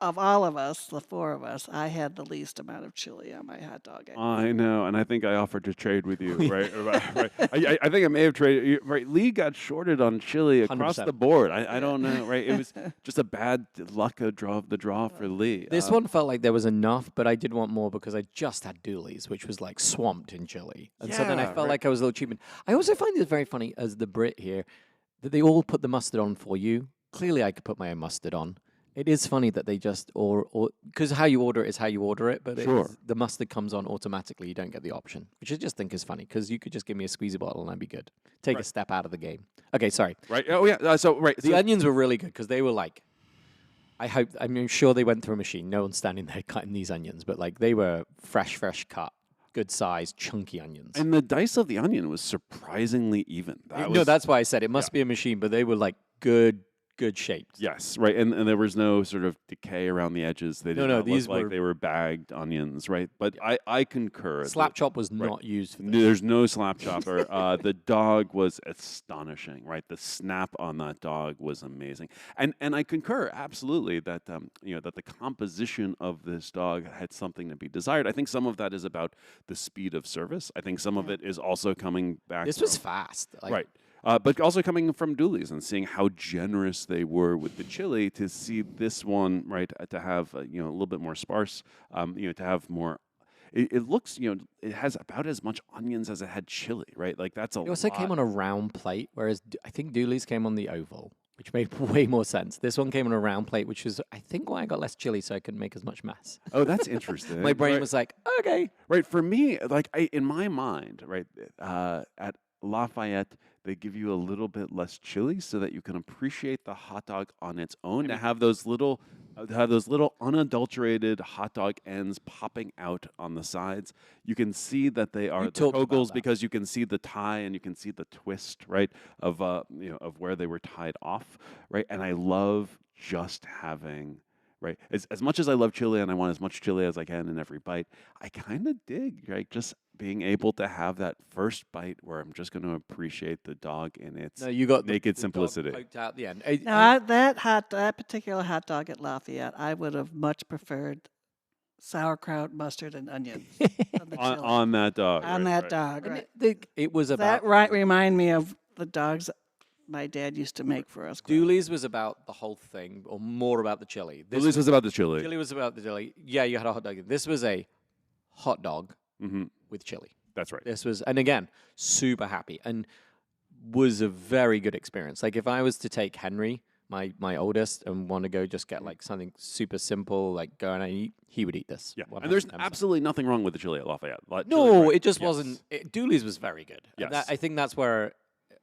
of all of us, the 4 of us, I had the least amount of chili on my hot dog. I know, and I think I offered to trade with you, right? right. I think I may have traded. Right, Lee got shorted on chili across 100%. the board. I don't know, right? It was just a bad luck of the draw for Lee. This one felt like there was enough, but I did want more because I just had Dooley's, which was like swamped in chili. And so then I Yeah, felt like I was a little cheap. I also find it very funny as the Brit here that they all put the mustard on for you. Clearly, I could put my own mustard on. It is funny that they just, or because how you order it is how you order it, but Sure. the mustard comes on automatically. You don't get the option, which I just think is funny because you could just give me a squeezy bottle and I'd be good. Take a step out of the game. Okay, sorry. Right. Oh yeah. The onions were really good because they were like, I'm sure they went through a machine. No one's standing there cutting these onions, but like they were fresh cut, good size, chunky onions. And the dice of the onion was surprisingly even. That's why I said it must be a machine, but they were like good shaped. Yes, right, and there was no sort of decay around the edges. They did No, not these look like were- they were bagged onions, right? But I concur. Slap chop was not used for this. There's no slap chopper. The dog was astonishing, right? The snap on that dog was amazing, and I concur absolutely that that the composition of this dog had something to be desired. I think some of that is about the speed of service. I think some of it is also coming back. This was fast. Like, Right. But also coming from Dooley's and seeing how generous they were with the chili, to see this one, right, to have a little bit more sparse, to have more. It looks, it has about as much onions as it had chili, right? Like that's a lot. It also came on a round plate, whereas I think Dooley's came on the oval, which made way more sense. This one came on a round plate, which is, I think, why I got less chili so I couldn't make as much mess. Oh, that's interesting. My brain Right. was like, okay. Right, for me, like in my mind, right, at Lafayette, they give you a little bit less chili so that you can appreciate the hot dog on its own. To have those little unadulterated hot dog ends popping out on the sides, you can see that they are the talked about Kogels that. because you can see the tie and you can see the twist, right, of of where they were tied off, right. And I love just having. Right. As much as I love chili and I want as much chili as I can in every bite, I kind of dig, right, just being able to have that first bite where I'm just going to appreciate the dog in its No, you got naked the dog simplicity. poked out the end. Now, that particular hot dog at Lafayette, I would have much preferred sauerkraut, mustard, and onions on the chili. on that dog. On right, that right. dog. And Right. it was That about remind me of the dogs my dad used to make for us. growing up. Dooley's was about the whole thing, or more about the chili. This This was about the chili. chili was about the chili. Yeah, you had a hot dog. This was a hot dog Hmm. with chili. That's right. This was, and again, super happy and was a very good experience. Like if I was to take Henry, my oldest, and want to go just get like something super simple, like go and eat, he would eat this. Yeah. And there's 110%. absolutely nothing wrong with the chili at Lafayette. No, it just Yes. wasn't. Dooley's was very good. And Yes. I think that's where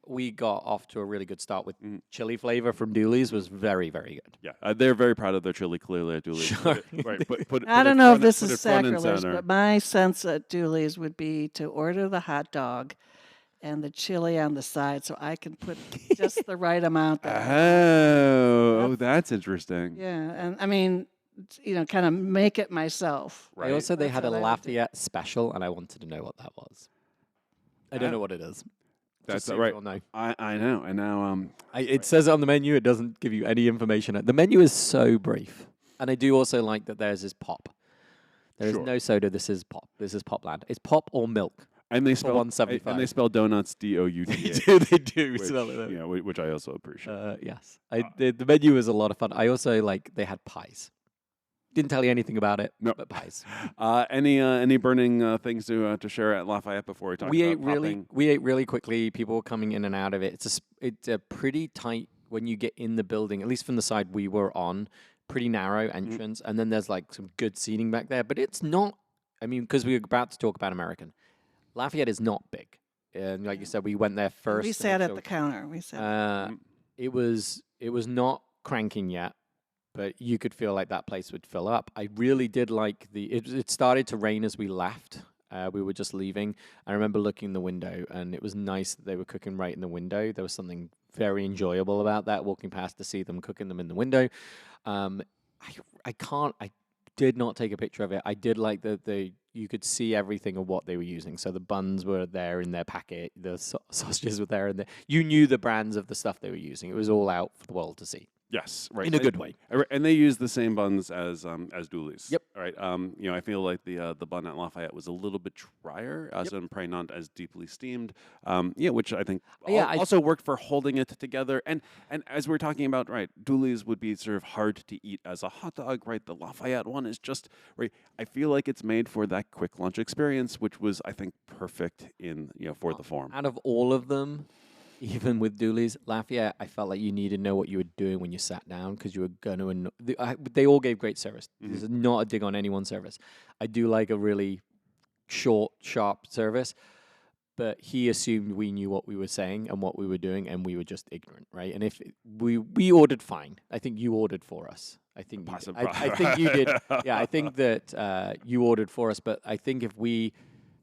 we got off to a really good start with Mhm. chili flavor from Dooley's was very, very good. Yeah, they're very proud of their chili. Clearly, at Dooley's. Sure. Right. Put I it don't know if front- this put is it front and sacrilege, center. but my sense at Dooley's would be to order the hot dog and the chili on the side so I can put just the right amount there. Oh, that's interesting. Yeah, and I mean, kind of make it myself. Right. Also, they That's had a what I would do. Lafayette special, and I wanted to know what that was. I don't know what it is. That's Just so right. you all know. I know. And now It says it on the menu. It doesn't give you any information. The menu is so brief. And I do also like that theirs is pop. There is Sure. no soda. This is pop. This is Popland. It's pop or milk. and they For spell $1.75. and they spell donuts DOUTA. They do. which, spell it out. which I also appreciate. Yes. The menu was a lot of fun. I also they had pies. Didn't tell you anything about it, No. but pies. Any burning things to share at Lafayette before we talk We about popping? ate really quickly. People were coming in and out of it. It's a pretty tight when you get in the building. At least from the side we were on, pretty narrow entrance, and then there's like some good seating back there. But it's not. I mean, because we were about to talk about American, Lafayette is not big. and like you said, we went there first. We to sat make at sure- the counter. We sat. It was not cranking yet, but you could feel like that place would fill up. I really did like it started to rain as we left. We were just leaving. I remember looking in the window, and it was nice that they were cooking right in the window. There was something very enjoyable about that, walking past to see them cooking them in the window. I did not take a picture of it. I did like that you could see everything of what they were using. So the buns were there in their packet, the sausages were there, and you knew the brands of the stuff they were using. It was all out for the world to see. Yes, right. In a good way. And they use the same buns as Dooley's. Yep. Right. I feel like the bun at Lafayette was a little bit drier, and probably not as deeply steamed. Which I think also worked for holding it together. And as we're talking about, right, Dooley's would be sort of hard to eat as a hot dog, right? The Lafayette one is just right. I feel like it's made for that quick lunch experience, which was, I think, perfect for the form. Out of all of them, even with Dooley's, Lafayette, I felt like you needed to know what you were doing when you sat down because you were going to. They all gave great service. Mm-hmm. This is not a dig on anyone's service. I do like a really short, sharp service, but he assumed we knew what we were saying and what we were doing, and we were just ignorant, right? And if we ordered fine, I think you ordered for us. I think I think you did. Yeah, I think that you ordered for us, but I think if we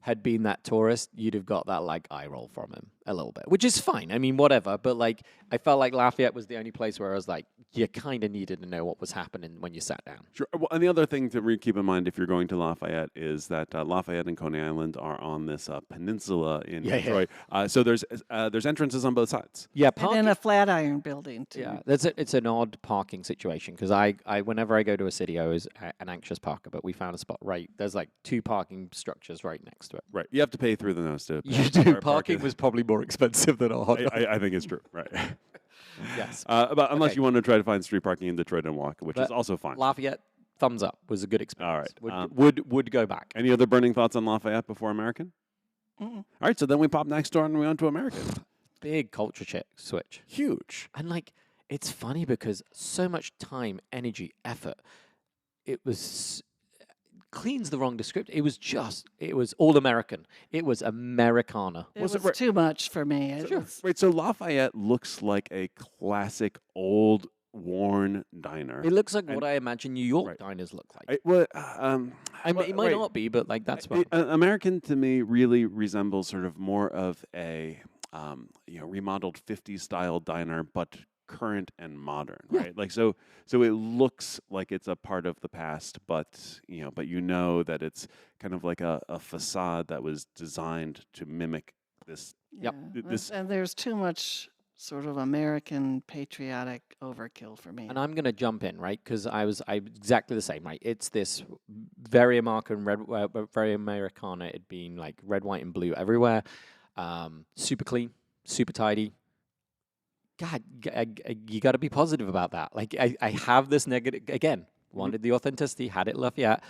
had been that tourist, you'd have got that like eye roll from him a little bit, which is fine. I mean, whatever. But like, I felt like Lafayette was the only place where I was like, you kind of needed to know what was happening when you sat down. Sure. Well, and the other thing to keep in mind if you're going to Lafayette is that Lafayette and Coney Island are on this peninsula in Detroit. So there's entrances on both sides. Yeah, And in a Flatiron building, too. Yeah, it's an odd parking situation because I whenever I go to a city, I was an anxious parker, but we found a spot right. There's like 2 parking structures right next to it. Right. You have to pay through the nose to. You do. Parking was probably more expensive than a hot dog. I think it's true. Right. Yes. But unless Okay. you want to try to find street parking in Detroit and walk, which But is also fine. Lafayette, thumbs up. Was a good experience. All right. Would go back. Any other burning thoughts on Lafayette before American? Mm-mm. All right. So then we pop next door and we went to American. Big culture switch. Huge. And like, it's funny because so much time, energy, effort, it was clean's the wrong descriptor. It was all American. It was Americana. It Was was it right- too much for me. It was- Right. So Lafayette looks like a classic old worn diner. It looks like And- what I imagine New York right. diners look like. It Might not be, but like that's what. American to me really resembles sort of more of a remodeled 50s style diner, but current and modern, Yeah. right? Like so it looks like it's a part of the past, but that it's kind of like a facade that was designed to mimic this. Yep. yeah. This- And there's too much sort of American patriotic overkill for me. And I'm gonna jump in, right? Because I exactly the same, right? It's this very American very Americana. It'd been like red, white, and blue everywhere. Super clean, super tidy. God, you got to be positive about that. Like I have this negative again. Wanted the authenticity, had it Lafayette,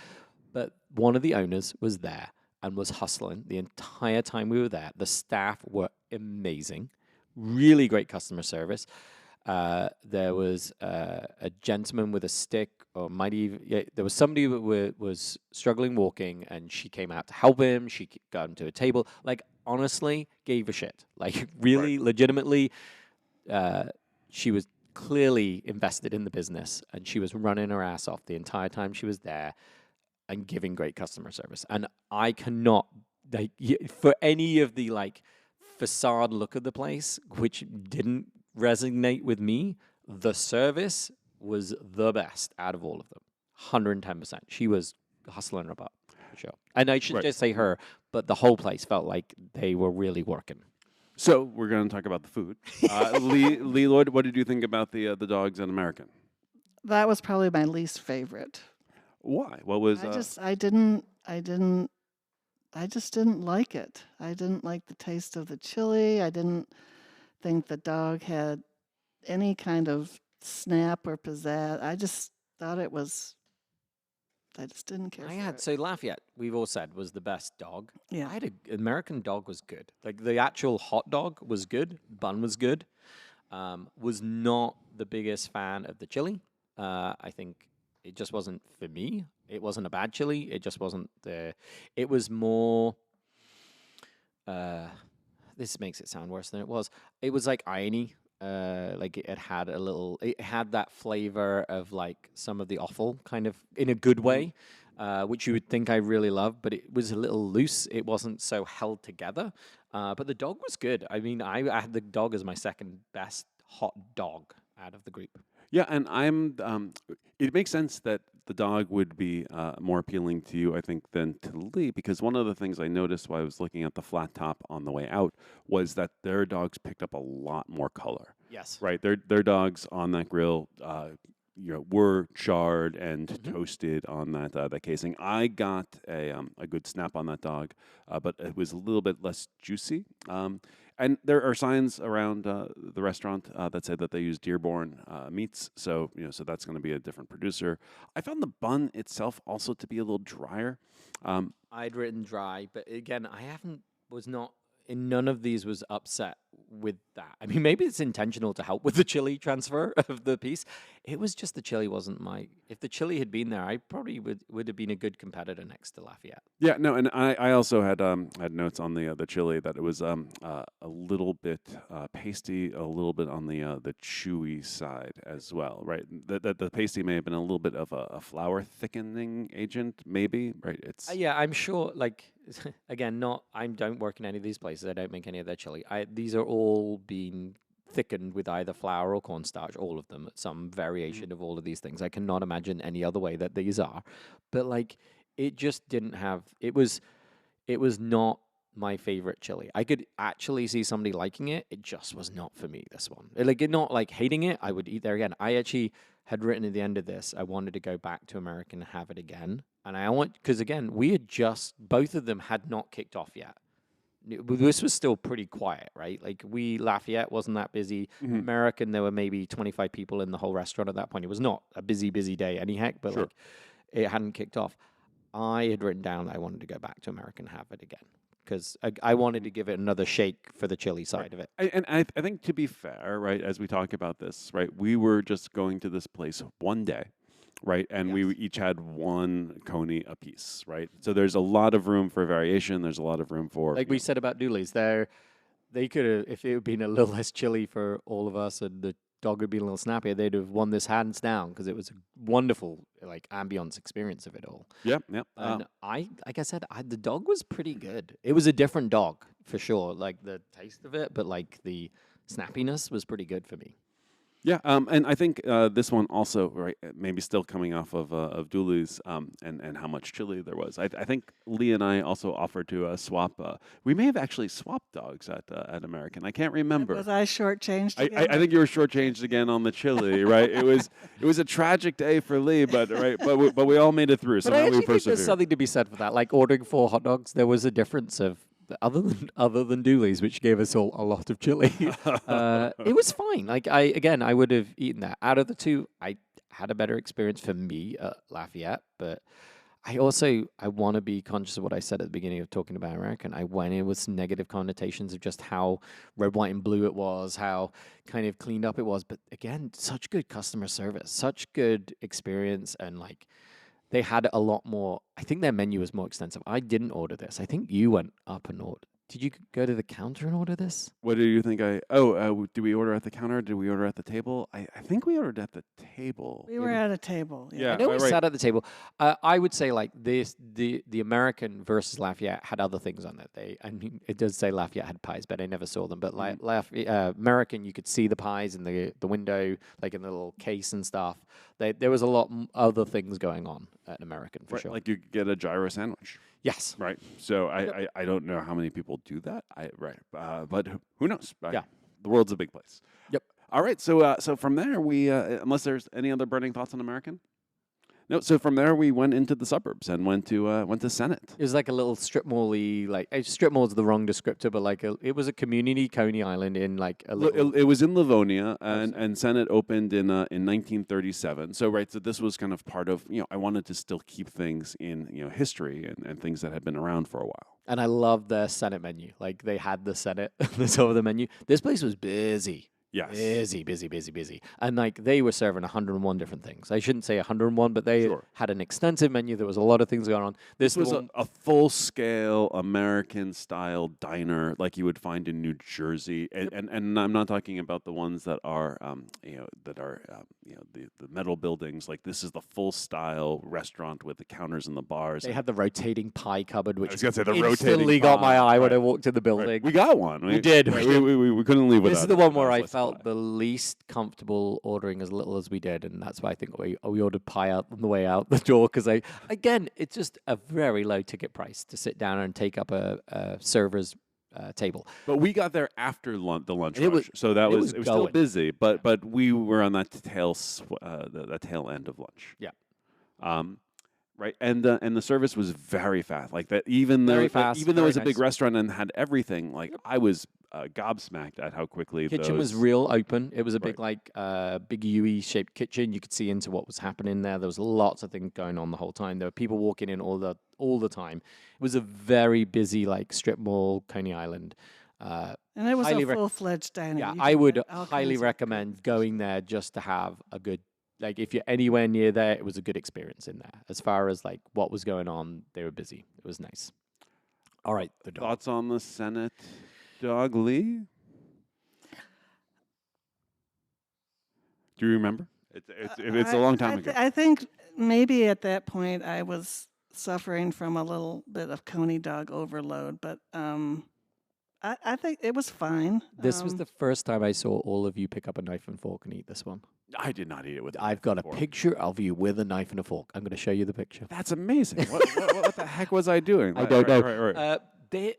but one of the owners was there and was hustling the entire time we were there. The staff were amazing, really great customer service. There was a gentleman with a stick, or there was somebody who was struggling walking, and she came out to help him. She got him to a table. Like honestly, gave a shit. Like really, legitimately. She was clearly invested in the business, and she was running her ass off the entire time she was there and giving great customer service. And I cannot, like, for any of the like facade look of the place, which didn't resonate with me, the service was the best out of all of them. 110%. She was hustling her butt, for sure. And I should just say her, but the whole place felt like they were really working. So we're going to talk about the food. Lee Lloyd, what did you think about the dogs in American? That was probably my least favorite. Why? What was? I just didn't like it. I didn't like the taste of the chili. I didn't think the dog had any kind of snap or pizzazz. I just thought I just didn't care for it. So Lafayette, we've all said, was the best dog. Yeah. I had an American dog was good. Like the actual hot dog was good. Bun was good. Was not the biggest fan of the chili. I think it just wasn't for me. It wasn't a bad chili. It just wasn't it was more, this makes it sound worse than it was. It was like irony. Like it had it had that flavor of like some of the offal, kind of in a good way, which you would think I really love, but it was a little loose. It wasn't so held together. But the dog was good. I mean, I had the dog as my second best hot dog out of the group. Yeah, and it makes sense that the dog would be more appealing to you, I think, than to Lee, because one of the things I noticed while I was looking at the flat top on the way out was that their dogs picked up a lot more color. Yes. Right, their dogs on that grill, were charred and toasted on that casing. I got a good snap on that dog, but it was a little bit less juicy. And there are signs around the restaurant that say that they use Dearborn meats, so so that's going to be a different producer. I found the bun itself also to be a little drier. I'd written dry, but again, was not in none of these was upset with that. I mean, maybe it's intentional to help with the chili transfer of the piece. It was just the chili wasn't if the chili had been there, I probably would have been a good competitor next to Lafayette. Yeah, no, and I also had notes on the chili that it was a little bit pasty, a little bit on the chewy side as well, right? The pasty may have been a little bit of a flour thickening agent, maybe, right? It's Yeah, I'm sure. Like again, I don't work in any of these places. I don't make any of their chili. These are all being thickened with either flour or cornstarch, all of them, some variation of all of these things. I cannot imagine any other way that these are. But like it just didn't have it was not my favorite chili. I could actually see somebody liking it. It just was not for me, this one. Not like hating it. I would eat there again. I actually had written at the end of this, I wanted to go back to American and have it again. And because again, both of them had not kicked off yet. This was still pretty quiet, right? Like Lafayette wasn't that busy. American, there were maybe 25 people in the whole restaurant at that point. It was not a busy day any heck, but Sure. like it hadn't kicked off. I had written down that I wanted to go back to American and have it again because I wanted to give it another shake for the chili side of it. And I think, to be fair, right, as we talk about this, right, we were just going to this place one day, right, and we each had one coney apiece, right? So there's a lot of room for variation. There's a lot of room for Like we said about Dooley's, they could have, if it had been a little less chilly for all of us and the dog would be a little snappier, they'd have won this hands down because it was a wonderful like ambience experience of it all. Yep. And like I said, the dog was pretty good. It was a different dog for sure, like the taste of it, but like the snappiness was pretty good for me. Yeah, and I think this one also, right, maybe still coming off of Dooley's and how much chili there was. I think Lee and I also offered to swap. We may have actually swapped dogs at American. I can't remember. Was I shortchanged again? I think you were shortchanged again on the chili, right? It was a tragic day for Lee, but we all made it through. So But I now we actually think there's persevered. something to be said for that. Like ordering 4 hot dogs, there was a difference of other than Dooley's, which gave us all a lot of chili. It was fine. Like I would have eaten that. Out of the two, I had a better experience for me at Lafayette, but I want to be conscious of what I said at the beginning of talking about American. I went in with some negative connotations of just how red, white, and blue it was, how kind of cleaned up it was. But again, such good customer service, such good experience, and like they had a lot more. I think their menu was more extensive. I didn't order this. I think you went up and ordered. Did you go to the counter and order this? What do you think? Did we order at the counter? Did we order at the table? I think we ordered at the table. We were at a table. Yeah. I know we right. sat at the table. I would say like this, the American versus Lafayette had other things on it. I mean, it does say Lafayette had pies, but I never saw them. But American, you could see the pies in the window, like in the little case and stuff. There was a lot other things going on at American for Right, sure. like you could get a gyro sandwich. Yes. Right. So I don't know how many people do that. But who knows? Yeah. The world's a big place. Yep. All right. So from there we unless there's any other burning thoughts on American. No. So from there we went into the suburbs and went to Senate. It was like a little strip mall-y, like strip mall is the wrong descriptor, but like it was a community Coney Island in like a little. It was in Livonia, and Senate opened in 1937. So right, so this was kind of part of I wanted to still keep things in history and things that had been around for a while. And I loved their Senate menu. Like they had the Senate at the top of the menu. This place was busy. Yes. Busy. And like they were serving 101 different things. I shouldn't say 101, but they Sure. had an extensive menu. There was a lot of things going on. This was one, a full-scale American-style diner like you would find in New Jersey, and I'm not talking about the ones that are, the metal buildings. Like this is the full-style restaurant with the counters and the bars. they had the rotating pie cupboard, which was gonna say, the instantly rotating got my pie, eye when I right. walked in the building. Right. We got one. We did. We couldn't leave without This is the one where I Slice of felt pie. the least comfortable ordering as little as we did, and that's why I think we ordered pie out on the way out the door because it's just a very low ticket price to sit down and take up a server's table. But we got there after the lunch And it rush, was- so that it was was it was still going. busy. But we were on that the tail end of lunch. Yeah. Right, and the service was very fast. Like that, even though Very fast, even though it was very a big nice. restaurant and had everything, like I was gobsmacked at how quickly Kitchen was those- real open. It was a Right. big big UE shaped kitchen. You could see into what was happening there. There was lots of things going on the whole time. There were people walking in all the time. It was a very busy like strip mall, Coney Island. And it was Highly a rec- full-fledged diner. Yeah, You I could would get all highly kinds of recommend food. going there just to have a good. Like if you're anywhere near there, it was a good experience in there. As far as like what was going on, they were busy. It was nice. All right, the dog. Thoughts on the Senate, Dog Lee? Do you remember? It's a long time ago. I think maybe at that point I was suffering from a little bit of Coney dog overload, but I think it was fine. This was the first time I saw all of you pick up a knife and fork and eat this one. I did not eat it with. I've got a fork. picture of you with a knife and a fork. I'm going to show you the picture. That's amazing. What the heck was I doing? I don't know. Right.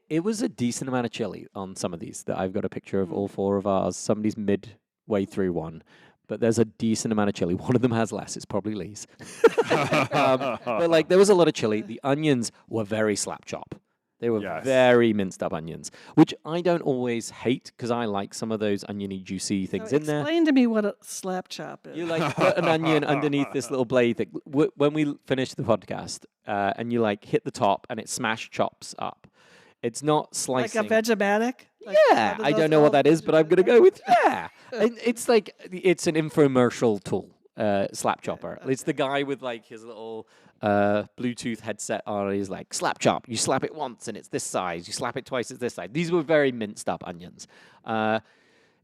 It was a decent amount of chili on some of these. That I've got a picture of all four of ours. Somebody's midway through one, but there's a decent amount of chili. One of them has less. It's probably Lee's. But like there was a lot of chili. The onions were very slap chop. They were Yes. very minced up onions, which I don't always hate because I like some of those oniony, juicy things So in there. explain to me what a slap chop is. You like put an onion underneath this little blade thing. When we finish the podcast, and you like hit the top and it smash chops up. It's not like slicing. a Vegematic? Like, Yeah, what are I those don't know what called? that is, but I'm gonna go with yeah. And it's like it's an infomercial tool, slap chopper. It's the guy with like his little Bluetooth headset on. He's like slap chop. You slap it once and it's this size. You slap it twice, it's this size. These were very minced up onions.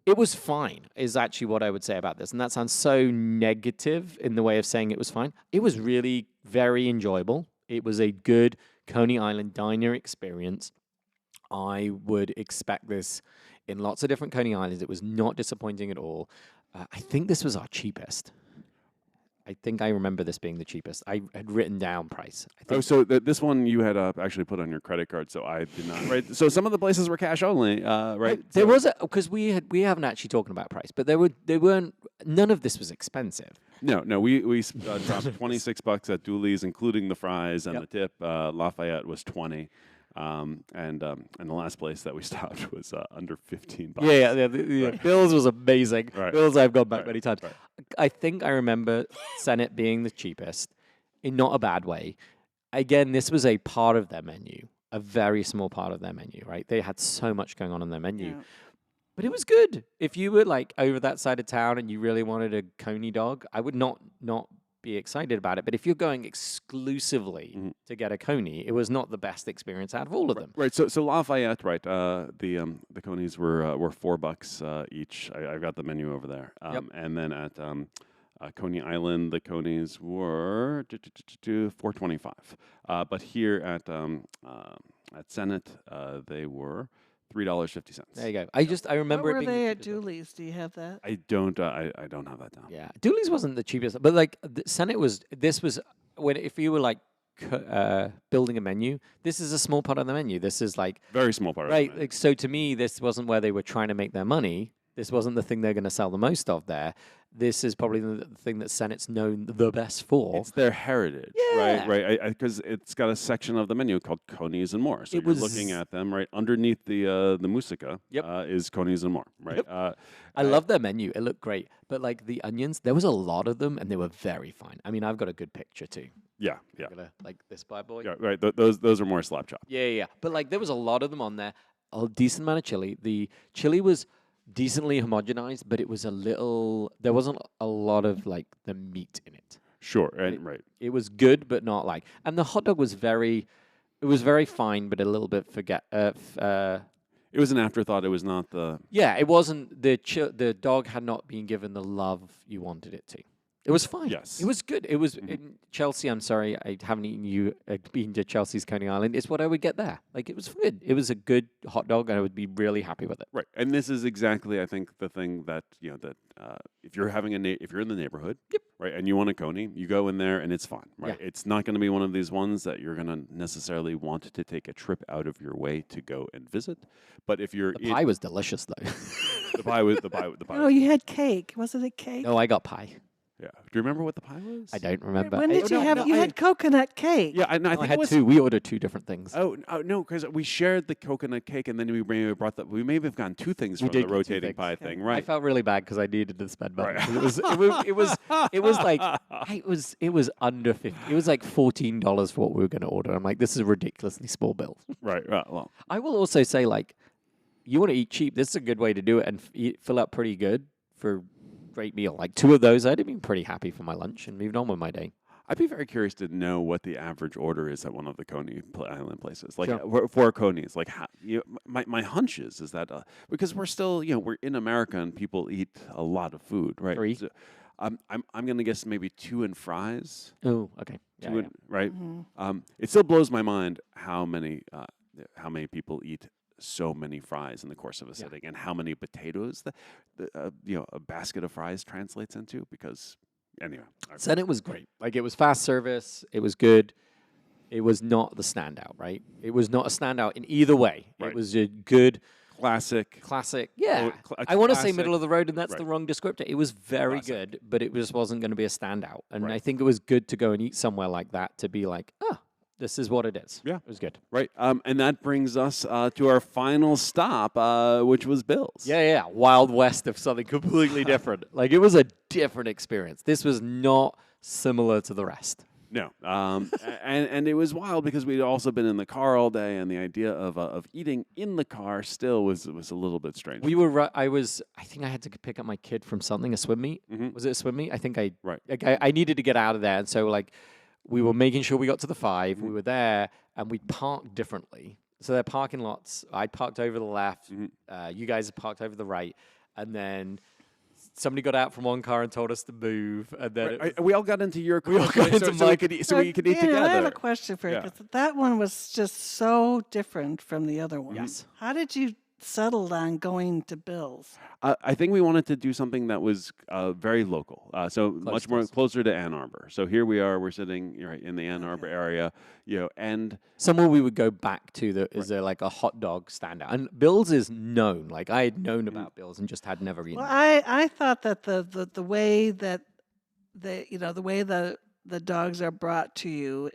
It was fine, is actually what I would say about this. And that sounds so negative in the way of saying it was fine. It was really very enjoyable. It was a good Coney Island diner experience. I would expect this in lots of different Coney Islands. It was not disappointing at all. I think this was our cheapest. I think I remember this being the cheapest. I had written down price. I think So this one you had actually put on your credit card, so I did not. Right. So some of the places were cash only. Right. there So- was because we haven't actually talked about price, but they weren't. None of this was expensive. No. We dropped $26 at Dooley's, including the fries and Yep. the tip. Lafayette was 20. And the last place that we stopped was under $15. Yeah. Bill's was amazing. Right. Bill's I've gone back Right, many times. right. I think I remember Senate being the cheapest, in not a bad way. Again, this was a part of their menu, a very small part of their menu, right? They had so much going on in their menu. Yeah. But it was good. If you were like over that side of town and you really wanted a Coney dog, I would not be excited about it. But if you're going exclusively Mhm. to get a Coney, it was not the best experience out of all of them. Right. So Lafayette, right? The conies were $4 each. I got the menu over there. Yep. And then at Coney Island, the conies were $4.25. But here at Senate, they were $3.50. There you go. I remember What it were being they the at cheapest one. Dooley's? Do you have that? I don't have that down. Yeah, Dooley's wasn't the cheapest, but like the Senate was. This was when if you were like building a menu, this is a small part of the menu. This is like Very small part. right. Of it. Like, so to me, this wasn't where they were trying to make their money. This wasn't the thing they're going to sell the most of there. This is probably the thing that Senate's known the best for. It's their heritage, Yeah. right? Because it's got a section of the menu called Conies and More. So It you're was- looking at them right underneath the musica. Yep. Is Conies and More, right? I love their menu. It looked great. But like the onions, there was a lot of them and they were very fine. I mean, I've got a good picture too. Yeah. Gonna, like this bad boy. Yeah, right. Those are more slap chop. Yeah. But like there was a lot of them on there. A decent amount of chili. The chili was decently homogenized, but it was there wasn't a lot of like the meat in it. Sure, and right. It was good, but not like, and the hot dog was very fine, but a little bit It was an afterthought. It was not the. yeah, it wasn't, the dog had not been given the love you wanted it to. It was fine. Yes. It was good. It was in Chelsea. I'm sorry, I haven't been to Chelsea's Coney Island. It's what I would get there. Like, it was good. It was a good hot dog, and I would be really happy with it. Right, and this is exactly, I think, the thing that if you're having if you're in the neighborhood, Yep. right, and you want a coney, you go in there and it's fun, right? Yeah. It's not going to be one of these ones that you're going to necessarily want to take a trip out of your way to go and visit. But if you're The pie was delicious, though. the pie was the pie. Oh, you had cake. Was it a cake? No, I got pie. Yeah. Do you remember what the pie was? I don't remember. When did you have? You had coconut cake. Yeah, I I think had it was two. We ordered two different things. Oh no, because we shared the coconut cake, and then we brought that. We may have gotten two things We from did the get two rotating things. pie Yeah. thing, I right? felt really bad because I needed to spend money. Right. It was like it was under 50. It was like $14 for what we were going to order. I'm like, this is a ridiculously small bill. Right. Well, I will also say, like, you want to eat cheap. This is a good way to do it and fill up pretty good for great meal. Like, two of those, I'd have been pretty happy for my lunch and moved on with my day. I'd be very curious to know what the average order is at one of the Coney Island places. Like Sure. for Coney's, like my hunch is that because we're still we're in America and people eat a lot of food, right? Three. So, I'm gonna guess maybe 2 and fries. Oh, okay. Yeah, Two yeah. and, right. Mhm. It still blows my mind how many people eat so many fries in the course of a sitting, and how many potatoes a basket of fries translates into. Because anyway, Said it was great. Like, it was fast service. It was good. It was not the standout, right? It was not a standout in either way. Right. It was a good, classic. yeah. a I want to say classic- middle of the road, and that's right. the wrong descriptor. It was very Classic. good, but it just wasn't going to be a standout. And Right. I think it was good to go and eat somewhere like that to be like, oh, this is what it is. Yeah. It was good. Right, and that brings us to our final stop, which was Bill's. Yeah. Wild West of something completely different. Like, it was a different experience. This was not similar to the rest. No, and it was wild because we'd also been in the car all day, and the idea of eating in the car still was a little bit strange. We were. I think I had to pick up my kid from something, a swim meet. Mhm. Was it a swim meet? I think Right. Like, I needed to get out of there, and so like we were making sure we got to the 5. We were there, and we parked differently. So they're parking lots. I parked over the left. You guys had parked over the right, and then somebody got out from one car and told us to move, and then it was- We all got into your car, all got into so my- we could eat, so we could eat Daniel, together. I have a question for you, Yeah. because that one was just so different from the other one. Yes. How did you settle on going to Bill's? I think we wanted to do something that was very local, so much to more us. closer to Ann Arbor. So here we are, we're sitting right in the Ann Arbor area, and somewhere we would go back to. Is there like a hot dog standout? And Bill's is known. Like, I had known about Bill's and just had never eaten. Well, it. I thought that the way that the way the dogs are brought to you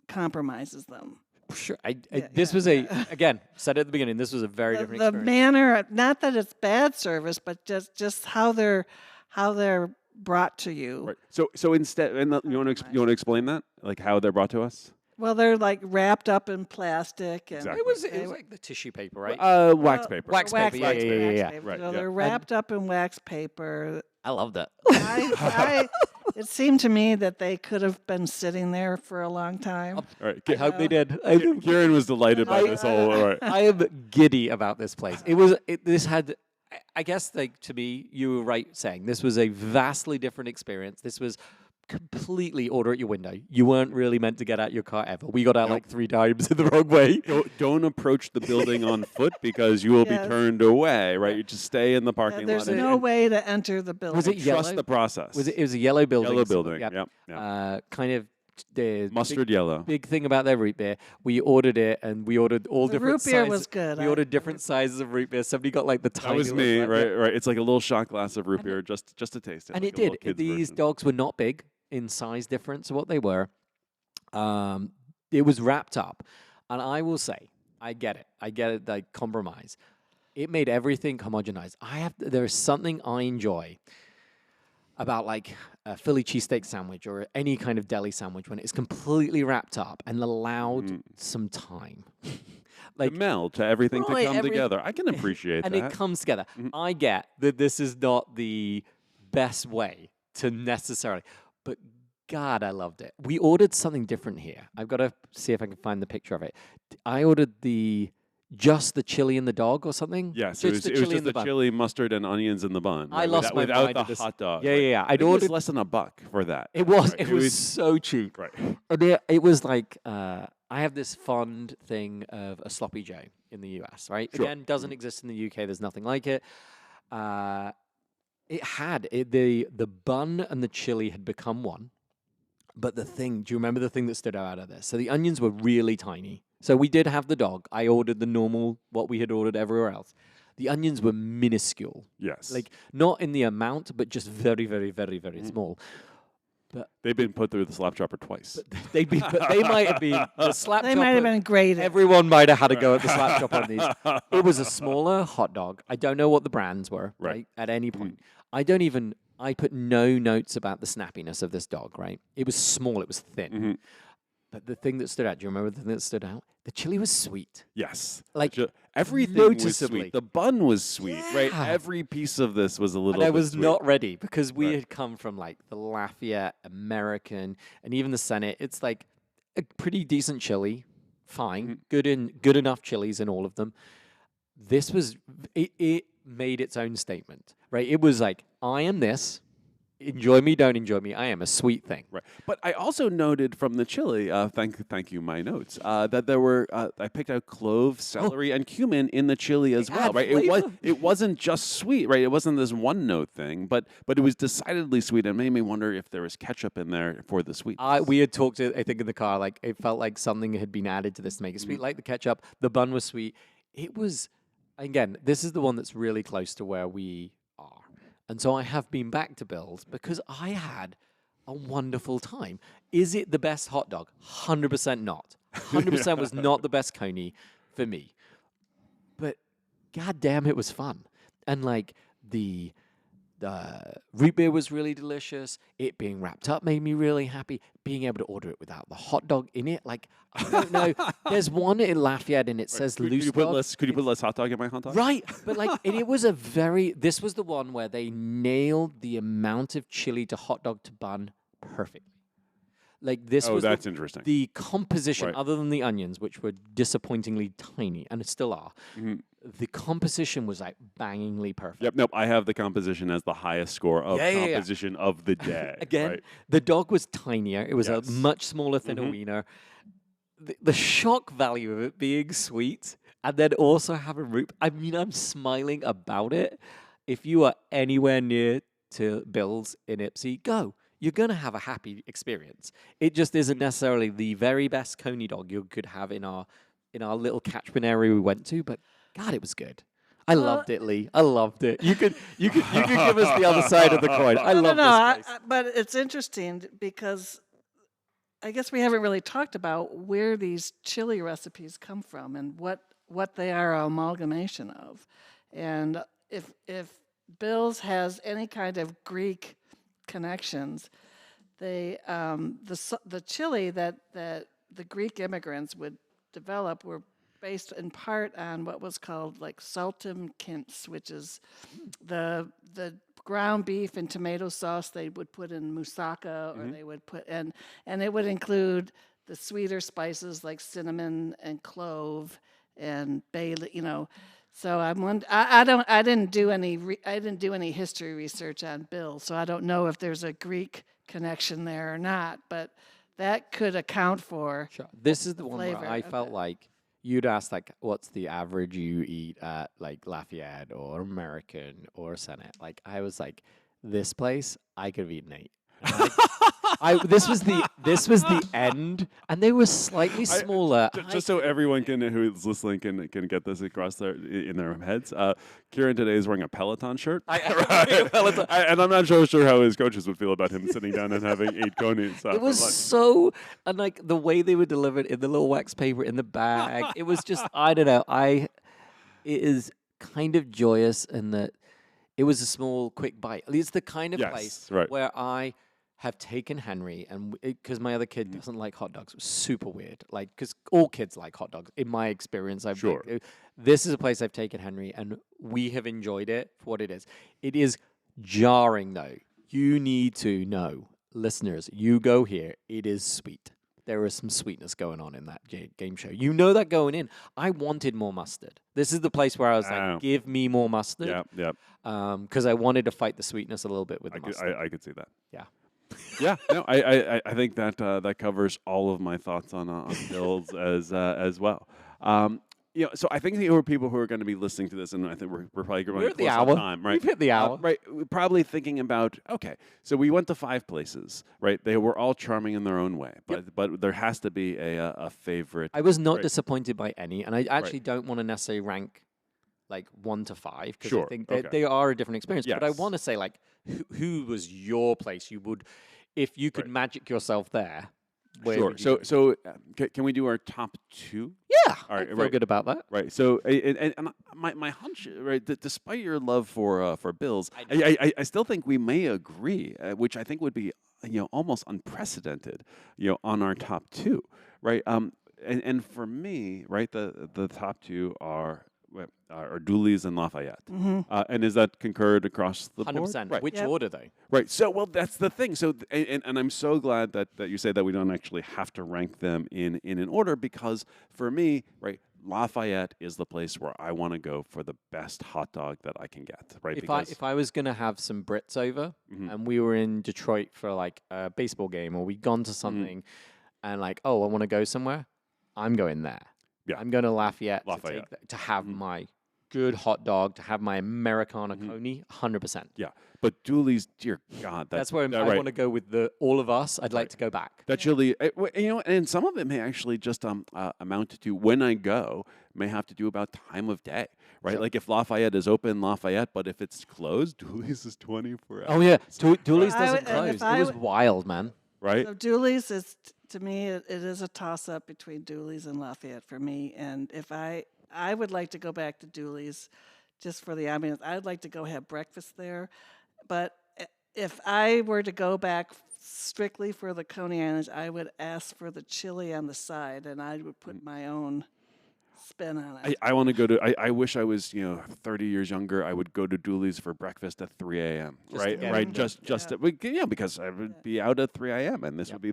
compromises them. Sure. Yeah, this yeah, was again, said at the beginning, this was a very The, different the experience. manner, not that it's bad service, but just how they're brought to you. right. So instead, and you want to explain that, like how they're brought to us? Well, they're like wrapped up in plastic, and Exactly. It was like the tissue paper, right? Wax paper. Wax paper, yeah, yeah. paper. Right, So yeah. they're wrapped up in wax paper. I love that. It seemed to me that they could have been sitting there for a long time. All right. I hope they did. Kieran was delighted by this whole. All right. I am giddy about this place. This had, I guess, like, to me, you were right saying this was a vastly different experience. This was completely order at your window. You weren't really meant to get out your car ever. We got out like 3 times in the wrong way. Don't approach the building on foot because you will Yes. be turned away. Right. You just stay in the parking There's lot. no way to enter the building. Was it Trust yellow? the process. It was a yellow building. Yellow so- building. Yep. Kind of the Mustard yellow. Big thing about their root beer, we ordered it, and we ordered all The different root beer sizes. was good. We ordered different sizes of root beer. Somebody got like the tiny. That was little me, flat right? bit. Right. It's like a little shot glass of root beer, just to taste it. And like it a little did. kid's These version. dogs were not big in size difference of what they were. It was wrapped up, and I will say, I get it. Like, compromise. It made everything homogenized. There is something I enjoy about like a Philly cheesesteak sandwich or any kind of deli sandwich when it's completely wrapped up and allowed some time. the meld to everything to Right, come together. I can appreciate and that. it comes together. Mhm. I get that this is not the best way to necessarily, but God, I loved it. We ordered something different here. I've got to see if I can find the picture of it. I ordered just the chili and the dog or something. Yes, just it was the just chili in the bun. chili, mustard, and onions in the bun. I right, lost my without mind the at this. hot dog. Yeah, right. yeah, yeah. I I'd think it was ordered. less than $1 for that. It was. Right, It was so cheap. right. And it was like I have this fond thing of a sloppy Joe in the US, right? Sure. Again, doesn't exist in the UK. There's nothing like it. The bun and the chili had become one. But do you remember the thing that stood out of this? So the onions were really tiny. So we did have the dog. I ordered the normal, what we had ordered everywhere else. The onions were minuscule. Yes. Like, not in the amount, but just very, very, very, very small. They've been put through the slap chopper twice. They might have been the slap They chopper. might have been graded. Everyone might have had a go at the slap chopper on these. It was a smaller hot dog. I don't know what the brands were, right? At any point. I put no notes about the snappiness of this dog, right? It was small, it was thin. Mhm. But the thing that stood out, do you remember the thing that stood out? The chili was sweet. Yes. Like, everything was noticeably. sweet. The bun was sweet, right? Yeah. Every piece of this was a little And I bit was sweet. not ready because we Right. had come from like the Lafayette, American, and even the Senate. It's like a pretty decent chili, fine, good enough chilies in all of them. This was it made its own statement, right? It was like, I am this. Enjoy me, don't enjoy me. I am a sweet thing. Right. But I also noted from the chili, thank you, my notes, that there were, I picked out clove, celery, and cumin in the chili as well, add right? flavor. It wasn't just sweet, right? It wasn't this one note thing, but it was decidedly sweet and made me wonder if there was ketchup in there for the sweet. We had talked, I think, in the car, like it felt like something had been added to this to make it sweet, like the ketchup. The bun was sweet. It was, again, this is the one that's really close to where we are. And so I have been back to Bill's because I had a wonderful time. Is it the best hot dog? 100% not. 100% was not the best coney for me. But goddamn, it was fun. And like the root beer was really delicious. It being wrapped up made me really happy. Being able to order it without the hot dog in it, like, I don't know. There's one in Lafayette and it says Could loose you put dog. could you put less hot dog in my hot dog? Right, but like it was this was the one where they nailed the amount of chili to hot dog to bun perfectly. Like this was that's interesting. the composition, Right. other than the onions, which were disappointingly tiny, and it still are. Mhm. The composition was like bangingly perfect. Yep, nope. I have the composition as the highest score of Yeah, yeah, yeah. composition of the day. Again, right? the dog was tinier. It was Yes. a much smaller, thinner Mhm. wiener. The shock value of it being sweet and then also having root. I mean, I'm smiling about it. If you are anywhere near to Bill's in Ipsy, go. You're going to have a happy experience. It just isn't necessarily the very best coney dog you could have in our little catchment area we went to, but God, it was good. I loved it, Lee. I loved it. You could give us the other side of the coin. I love this place. But it's interesting because I guess we haven't really talked about where these chili recipes come from and what they are an amalgamation of. And if Bill's has any kind of Greek connections, the chili that the Greek immigrants would develop were based in part on what was called like saltum kints, which is the ground beef and tomato sauce they would put in moussaka, or they would put and it would include the sweeter spices like cinnamon and clove and bay, So I didn't do any history research on Bill, so I don't know if there's a Greek connection there or not, but that could account for. Sure. This is the one where flavor I of felt it. like you'd ask, like, what's the average you eat at, like, Lafayette or American or Senate? Like, I was like, this place, I could have eaten 8. And this was the end, and they were slightly smaller. Just so everyone who's listening can get this across in their heads. Kieran today is wearing a Peloton shirt, and I'm not sure how his coaches would feel about him sitting down and having 8 conies. It was so, and like the way they were delivered in the little wax paper in the bag, it was just, I don't know. It is kind of joyous in that it was a small, quick bite. It's the kind of Yes, place right. where have taken Henry, and because my other kid doesn't like hot dogs, it was super weird. Like, because all kids like hot dogs, in my experience. Sure. This is a place I've taken Henry, and we have enjoyed it for what it is. It is jarring, though. You need to know, listeners, you go here, it is sweet. There is some sweetness going on in that game show. You know that going in. I wanted more mustard. This is the place where I was like, give me more mustard. Yeah. Because I wanted to fight the sweetness a little bit with the mustard. I could see that. Yeah. Yeah, no, I think that that covers all of my thoughts on Bills as well. So I think there were people who are going to be listening to this, and I think we're probably going We're to at the close hour. on time, right? We've hit the hour. Right, we're probably thinking about, okay, so we went to 5 places, right? They were all charming in their own way, but there has to be a favorite. I was not Right. disappointed by any, and I actually don't want to necessarily rank like 1 to 5 because I Sure, think okay. they are a different experience. But I Yes. want to say, like, who was your place? You would, if you could Right. magic yourself there. Where Sure. would you So, go? can we do our top 2? Yeah, All I right, feel right. good about that. Right. So, and my hunch, right, despite your love for Bills, I still think we may agree, which I think would be almost unprecedented, on our top 2, right? And for me, right, the top 2 are Dooley's and Lafayette. And is that concurred across the board? 100%. Right. Which Yep. order though? Right. So, well, that's the thing. So, and I'm so glad that you say that we don't actually have to rank them in an order, because for me, right, Lafayette is the place where I want to go for the best hot dog that I can get. Right. If I was gonna have some Brits over, and we were in Detroit for like a baseball game, or we'd gone to something, and like, oh, I want to go somewhere, I'm going there. Yeah. I'm going to Lafayette. To have my good hot dog, to have my Americana coney, 100%. Yeah. But Dooley's, dear God, That's where I right. want to go with all of us. I'd like to go back. That chili, and some of it may actually just amount to, when I go, may have to do about time of day, right? Sure. Like if Lafayette is open, Lafayette, but if it's closed, Dooley's is 24 hours. Oh yeah, Dooley's I doesn't would- and if close. I It was would- wild, man. Right? So Dooley's is, to me, it is a toss-up between Dooley's and Lafayette for me. And if I would like to go back to Dooley's just for the ambience. I'd like to go have breakfast there. But if I were to go back strictly for the Coney Islands, I would ask for the chili on the side, and I would put my own spin on it. I want to go to. I wish I was 30 years younger. I would go to Dooley's for breakfast at 3 a.m. Just to Right, get right. in Just because I would be out at 3 a.m. and this Yep. would be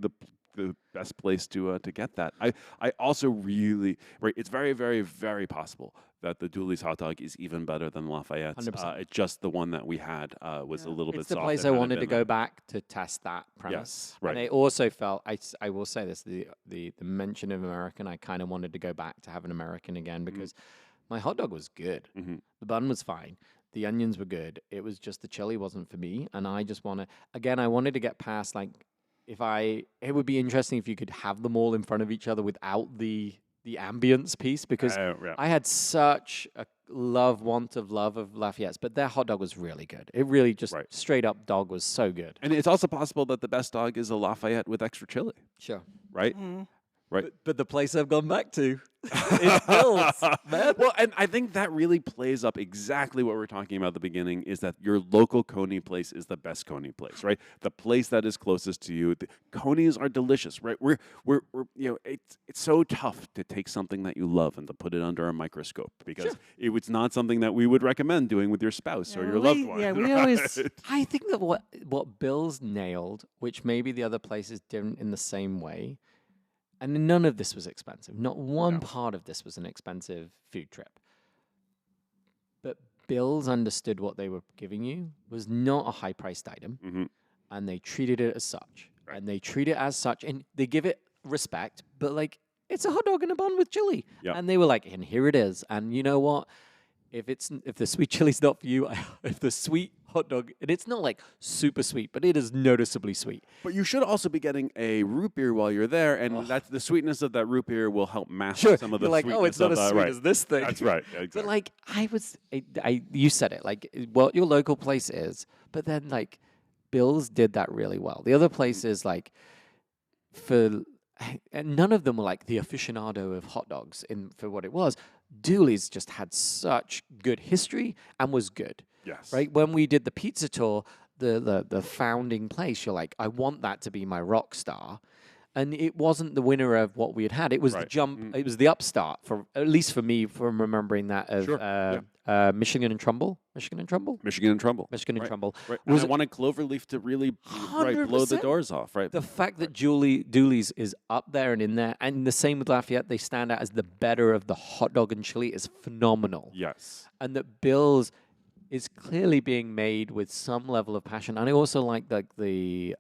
the best place to get that. I also really right. It's very, very, very possible that the Dooley's hot dog is even better than Lafayette's. 100%. It's just the one that we had was a little bit It's the soft. place and I hadn't wanted to been go there. back to test that premise. Yes, right. And I also felt, I will say this, the mention of American, I kind of wanted to go back to have an American again because my hot dog was good. Mhm. The bun was fine. The onions were good. It was just the chili wasn't for me. And I just want to, again, I wanted to get past like, it would be interesting if you could have them all in front of each other without the ambience piece because Yeah. I had such a want of love of Lafayette's, but their hot dog was really good. It really just Right. straight up dog was so good. And it's also possible that the best dog is a Lafayette with extra chili, Sure. right? Mhm. Right. But the place I've gone back to is Bill's, man. Well, and I think that really plays up exactly what we're talking about at the beginning is that your local Coney place is the best Coney place, right? The place that is closest to you. The Conies are delicious, right? We're it's so tough to take something that you love and to put it under a microscope because it's not something that we would recommend doing with your spouse or Yeah, your loved one. yeah, we always- right? I think that what Bill's nailed, which maybe the other places didn't in the same way, and none of this was expensive. Not one part of this was an expensive food trip. But Bill's understood what they were giving you was not a high-priced item, Mhm. and they treated it as such. Right. And they treat it as such, and they give it respect, but like, it's a hot dog in a bun with chili. Yep. And they were like, and here it is. And you know what? If the sweet chili's not for you, if the sweet hot dog, and it's not like super sweet, but it is noticeably sweet. But you should also be getting a root beer while you're there, and that's the sweetness of that root beer will help mask some of the You're like, sweetness oh, it's not of as sweet right. as this thing. That's right. Yeah, exactly. But like, you said it, like what your local place is, but then like, Bill's did that really well. The other places like, and none of them were like the aficionado of hot dogs for what it was. Dooley's just had such good history and was good. Yes. Right? When we did the pizza tour, the founding place. You're like, I want that to be my rock star. And it wasn't the winner of what we had had. It was the Right. jump. It was the upstart, for at least for me, from remembering that of Sure, Michigan and Trumbull. Michigan and Trumbull. Michigan and Trumbull. Michigan and Right. Trumbull. Right. Was And I it- wanted Cloverleaf to really blow the 100%. doors off, right? The fact that Dooley's is up there and in there, and the same with Lafayette, they stand out as the better of the hot dog and chili is phenomenal. Yes. And that Bill's is clearly being made with some level of passion. And I also like the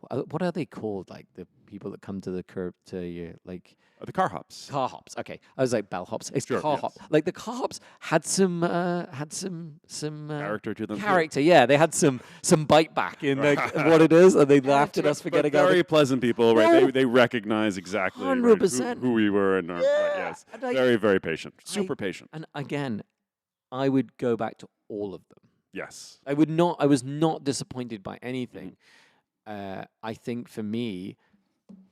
what are they called? Like the people that come to the curb to you, like The car hops. car hops. Okay, I was like bell hops. It's Sure, car yes. hop. Like the car hops had some Character to them. too. character. Yeah, they had some bite back in like what it is, and they laughed at us for But getting out. very pleasant people, right? No. They recognize exactly right, 100%. who we were and our, Yeah. yes, And I- very very patient, super patient. And again, I would go back to all of them. Yes. I was not disappointed by anything. Mm-hmm. I think for me,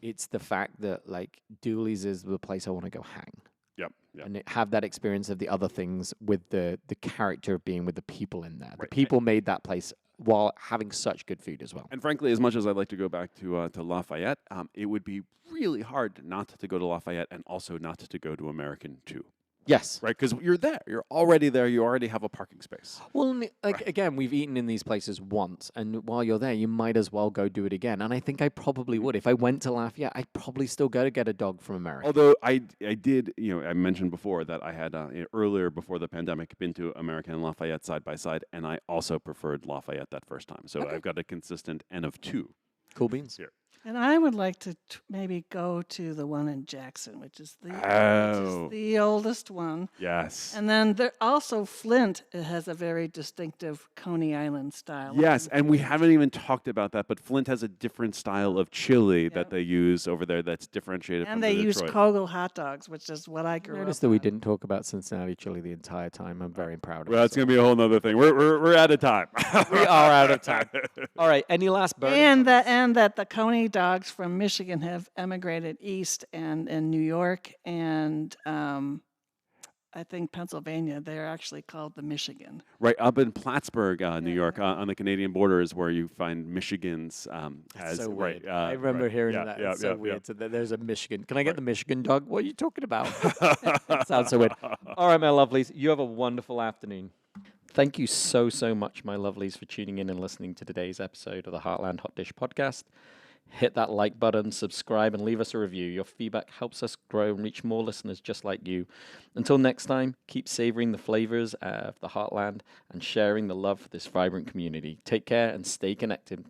it's the fact that like Dooley's is the place I want to go hang Yep. Yep. and have that experience of the other things with the character of being with the people in there. The Right. people made that place while having such good food as well. And frankly, as much as I'd like to go back to Lafayette, it would be really hard not to go to Lafayette and also not to go to American too, Yes. right? Because you're there, you're already there, you already have a parking space. Well, again, we've eaten in these places once, and while you're there, you might as well go do it again. And I think I probably would. If I went to Lafayette, I'd probably still go to get a dog from America. Although I did, I mentioned before that I had earlier before the pandemic been to American and Lafayette side by side, and I also preferred Lafayette that first time. So I've got a consistent N of 2. Cool beans. Here. And I would like to maybe go to the one in Jackson, which is Oh. the oldest one. Yes. And then there also Flint, it has a very distinctive Coney Island style. Yes, and we haven't even talked about that, but Flint has a different style of chili that Yep. they use over there that's differentiated And from they the use Detroit. Kogel hot dogs, which is what I grew Notice up that we on. didn't talk about Cincinnati chili the entire time. I'm very proud of Well, that's myself. going to be a whole nother thing. We're out of time. We are out of time. All right. Any last burning And comments? that the Coney dogs from Michigan have emigrated east and in New York and I think Pennsylvania. They're actually called the Michigan. Right up in Plattsburgh, New York, on the Canadian border is where you find Michigan's That's as so right. weird. I remember right. hearing Yeah, that. yeah, It's so yeah, weird. So there's a Michigan. Can I get the Michigan dog? What are you talking about? That sounds so weird. All right, my lovelies. You have a wonderful afternoon. Thank you so much, my lovelies, for tuning in and listening to today's episode of the Heartland Hot Dish podcast. Hit that like button, subscribe, and leave us a review. Your feedback helps us grow and reach more listeners just like you. Until next time, keep savoring the flavors of the Heartland and sharing the love for this vibrant community. Take care and stay connected.